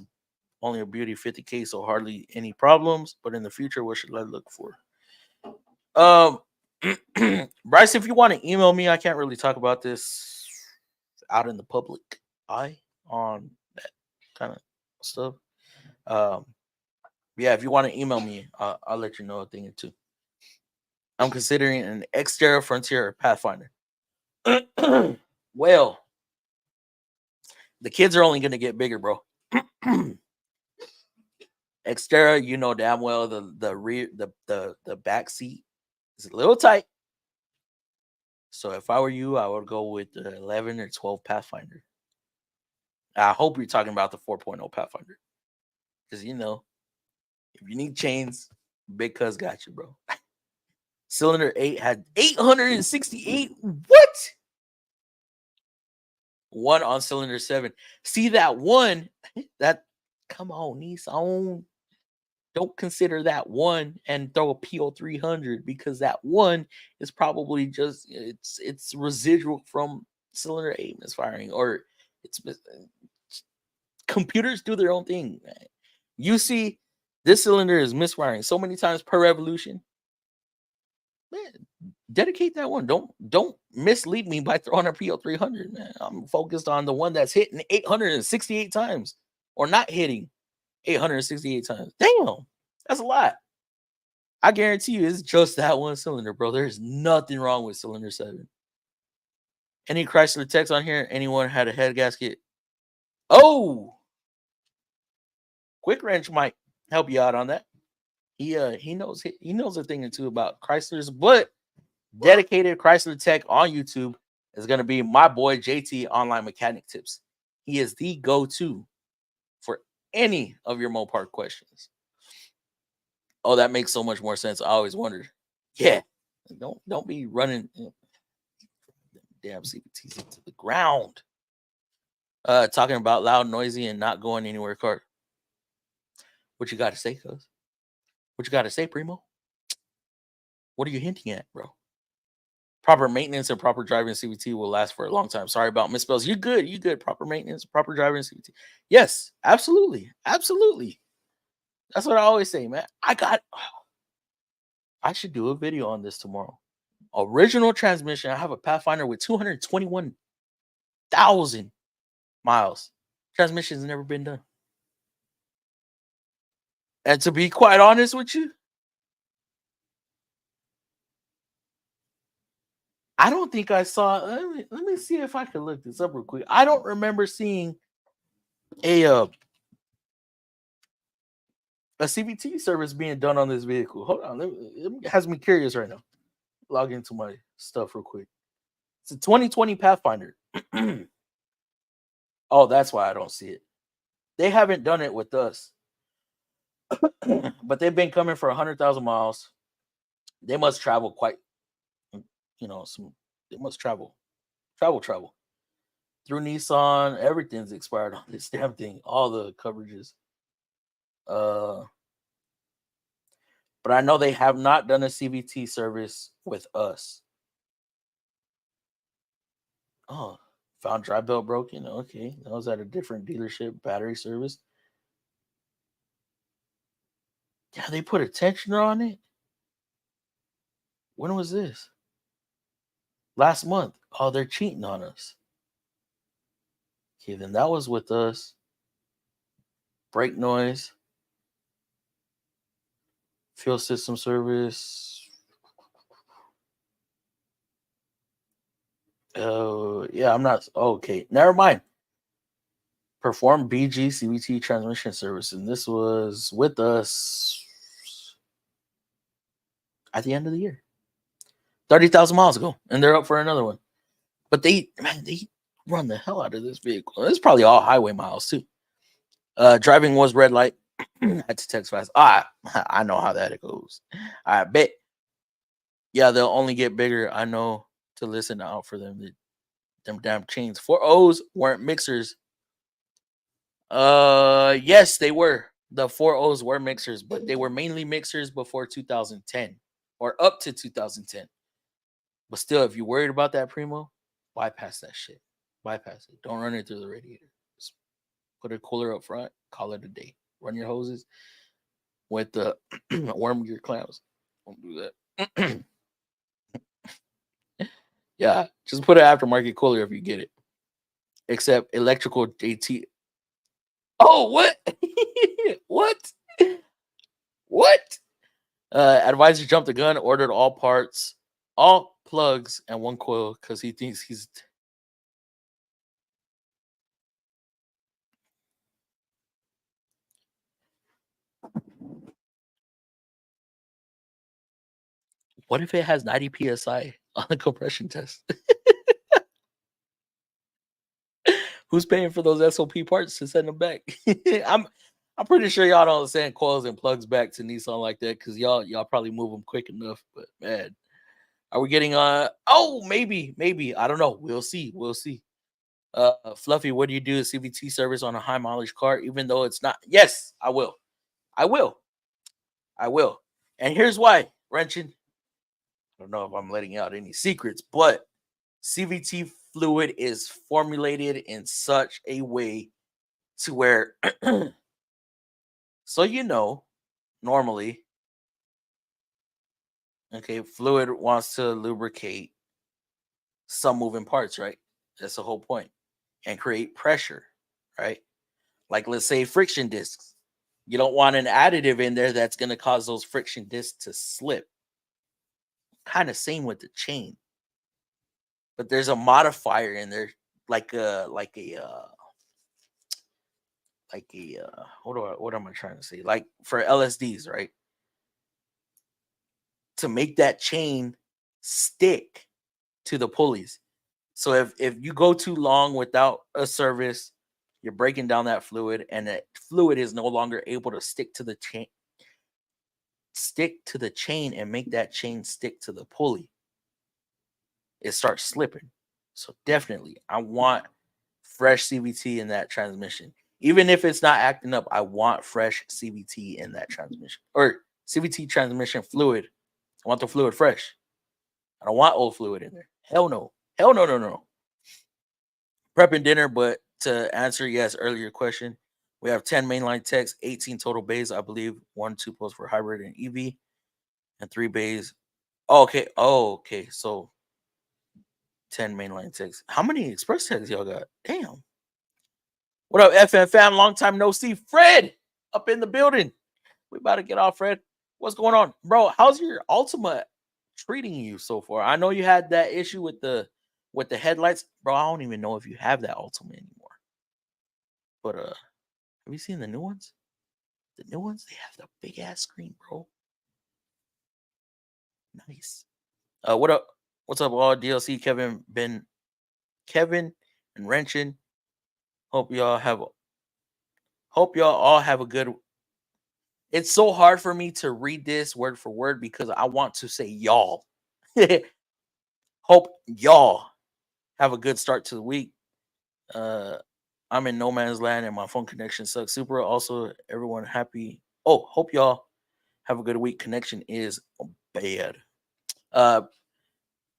only a beauty 50K, so hardly any problems. But in the future, what should I look for? Bryce, if you want to email me, I can't really talk about this out in the public eye on that kind of stuff. Yeah, if you want to email me, I'll let you know a thing or two. I'm considering an Xterra, Frontier, or Pathfinder. Well, the kids are only going to get bigger, bro. Xterra, you know damn well the rear the back seat is a little tight. So if I were you, I would go with the 11 or 12 Pathfinder. I hope you're talking about the 4.0 Pathfinder. Because, you know, if you need chains, Big Cuz got you, bro. Cylinder 8 had 868. What? One on cylinder 7. See that one? That, come on, Nissan. Don't consider that one and throw a PO300 because that one is probably just it's residual from cylinder 8 misfiring, or it's computers do their own thing. You see, this cylinder is misfiring so many times per revolution. Man, dedicate that one. Don't mislead me by throwing a PO300. Man, I'm focused on the one that's hitting 868 times or not hitting 868 times. Damn, that's a lot. I guarantee you it's just that one cylinder, bro. There's nothing wrong with cylinder 7. Any Chrysler techs on here? Anyone had a head gasket? Oh, Quick Wrench might help you out on that. He knows a thing or two about Chryslers, but dedicated Chrysler tech on YouTube is going to be my boy JT Online Mechanic Tips. He is the go-to for any of your MOPAR questions. Oh, that makes so much more sense. I always wondered. Yeah, don't be running damn CVTs into the ground. Talking about loud, noisy, and not going anywhere car. What you got to say, cuz? What you got to say, Primo? What are you hinting at, bro? Proper maintenance and proper driving CVT will last for a long time. Sorry about misspells. You good. You good. Proper maintenance, proper driving CVT. Yes, absolutely. Absolutely. That's what I always say, man. I should do a video on this tomorrow. Original transmission. I have a Pathfinder with 221,000 miles. Transmission's never been done. And to be quite honest with you, I don't think I saw. Let me see if I can look this up real quick. I don't remember seeing a CVT service being done on this vehicle. Hold on, it has me curious right now. Log into my stuff real quick. It's a 2020 Pathfinder. Oh, that's why I don't see it. They haven't done it with us. But they've been coming for 100,000 miles. They must travel quite, they must travel through Nissan. Everything's expired on this damn thing, all the coverages. But I know they have not done a CVT service with us. Oh, found dry belt broken. Okay, that was at a different dealership. Battery service. Yeah, they put a tensioner on it. When was this? Last month. Oh, they're cheating on us. Okay, then that was with us. Brake noise. Fuel system service. Oh, yeah, I'm not. Okay, never mind. Perform BG CVT transmission service. And this was with us at the end of the year. 30,000 miles ago. And they're up for another one. But they run the hell out of this vehicle. It's probably all highway miles too. Driving was red light. Had to text fast. I know how that goes. I bet. Yeah, they'll only get bigger. I know to listen out for them. Them damn chains. 4 O's weren't mixers. Yes, they were. The 4 O's were mixers, but they were mainly mixers before 2010 or up to 2010. But still, if you're worried about that Primo, bypass that shit. Bypass it. Don't run it through the radiator. Just put a cooler up front. Call it a day. Run your hoses with the worm gear clamps. Don't do that. Yeah, just put an aftermarket cooler if you get it. Except electrical JT. Oh, what? What? What? Advisor jumped the gun, ordered all parts, all plugs, and 1 coil because he thinks he's. What if it has 90 psi on the compression test? Who's paying for those SOP parts to send them back? I'm pretty sure y'all don't send coils and plugs back to Nissan like that because y'all probably move them quick enough. But man, are we getting oh, maybe I don't know. We'll see. Fluffy, what do you do a CVT service on a high mileage car, even though it's not? Yes, I will. And here's why, Wrenching. I don't know if I'm letting out any secrets, but CVT fluid is formulated in such a way to where, so normally, okay, fluid wants to lubricate some moving parts, right? That's the whole point, and create pressure, right? Like let's say friction discs. You don't want an additive in there that's going to cause those friction discs to slip. Kind of same with the chain, but there's a modifier in there, like a what am I trying to say? Like for LSDs, right? To make that chain stick to the pulleys. So if you go too long without a service, you're breaking down that fluid, and that fluid is no longer able to stick to the chain and make that chain stick to the pulley. It starts slipping. So definitely, I want fresh CVT in that transmission. Even if it's not acting up, I want fresh CVT in that transmission, or CVT transmission fluid. I want the fluid fresh. I don't want old fluid in there. Hell no. No. Prepping dinner, but to answer yes earlier question, we have 10 mainline techs, 18 total bays, I believe. 1, 2 posts for hybrid and EV, and 3 bays. Okay. So 10 mainline techs. How many express techs y'all got? Damn. What up, FMFAM? Long time no see. Fred up in the building. We about to get off, Fred. What's going on? Bro, how's your Ultima treating you so far? I know you had that issue with the headlights. Bro, I don't even know if you have that Ultima anymore. But have you seen the new ones? The new ones, they have the big ass screen, bro. Nice. What up? What's up, all DLC? Kevin, and Wrenching. Hope y'all all have a good. It's so hard for me to read this word for word because I want to say y'all. Hope y'all have a good start to the week. I'm in no man's land and my phone connection sucks super. Also, everyone happy. Oh, hope y'all have a good week. Connection is bad.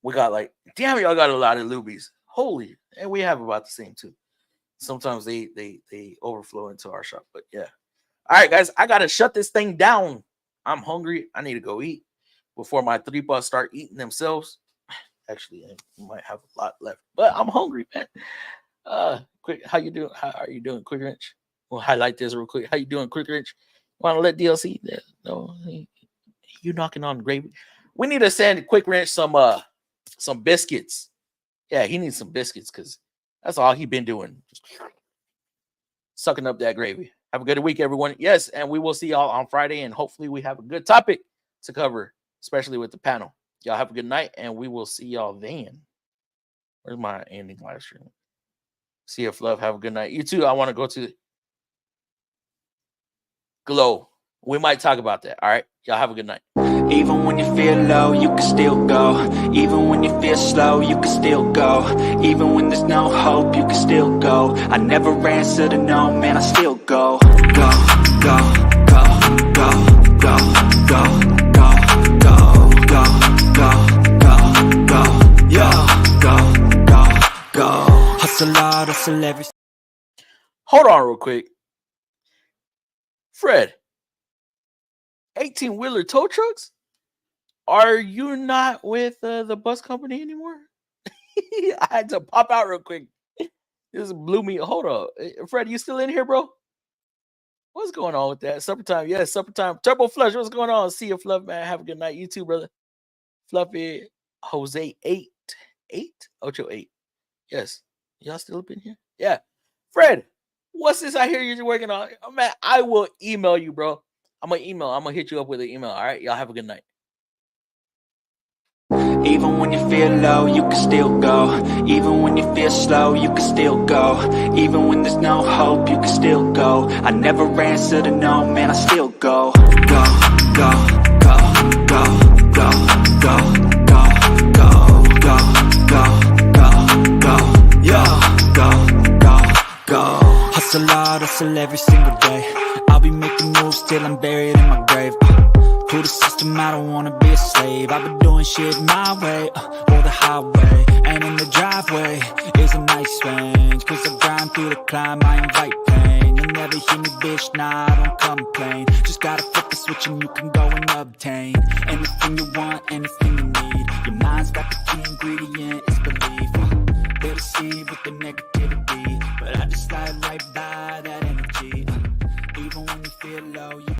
We got like, damn, y'all got a lot of lubies. Holy, and we have about the same too. Sometimes they overflow into our shop, but yeah. All right, guys, I gotta shut this thing down. I'm hungry. I need to go eat before my 3 bus start eating themselves. Actually, I might have a lot left, but I'm hungry, man. Quick, how you doing? How are you doing, Quick Wrench? We'll highlight this real quick. How you doing, Quick Wrench? Want to let DLC? No, you knocking on gravy. We need to send Quick Wrench some biscuits. Yeah, he needs some biscuits because that's all he been doing. Just sucking up that gravy. Have a good week, everyone. Yes, and we will see y'all on Friday, and hopefully we have a good topic to cover, especially with the panel. Y'all have a good night, and we will see y'all then. Where's my ending live stream? See if love. Have a good night. You too. I want to go to Glow. We might talk about that. All right. Y'all have a good night. Even when you feel low, you can still go. Even when you feel slow, you can still go. Even when there's no hope, you can still go. I never answer to no, man, I still go. Go, go, go, go, go, go, go, go, go, go, go, go, yo, go. Hustle hard, hustle every. Hold on real quick. Fred, 18-wheeler tow trucks? Are you not with the bus company anymore? I had to pop out real quick. This blew me. Hold on. Fred, you still in here, bro? What's going on with that? Supper time. Yes, supper time. Turbo Flush, what's going on? See you, Fluff, man. Have a good night. You too, brother. Fluffy Jose 8. Ocho 8. Yes. Y'all still up in here? Yeah. Fred, what's this I hear you're working on? Oh, man, I will email you, bro. I'm going to hit you up with an email. All right. Y'all have a good night. Even when you feel low, you can still go. Even when you feel slow, you can still go. Even when there's no hope, you can still go. I never answer to no, man, I still go. Go, go, go, go, go, go, go, go, go, go, go, go, yo, go. Hustle hard, hustle every single day. I'll be making moves till I'm buried in my grave. To the system, I don't wanna be a slave. I've been doing shit my way, or the highway. And in the driveway is a nice range. Cause I grind through the climb, I invite pain. You'll never hear me, bitch, nah, I don't complain. Just gotta flip the switch and you can go and obtain anything you want, anything you need. Your mind's got the key ingredient, it's belief. They deceive with the negativity, but I just slide right by that energy. Even when you feel low, you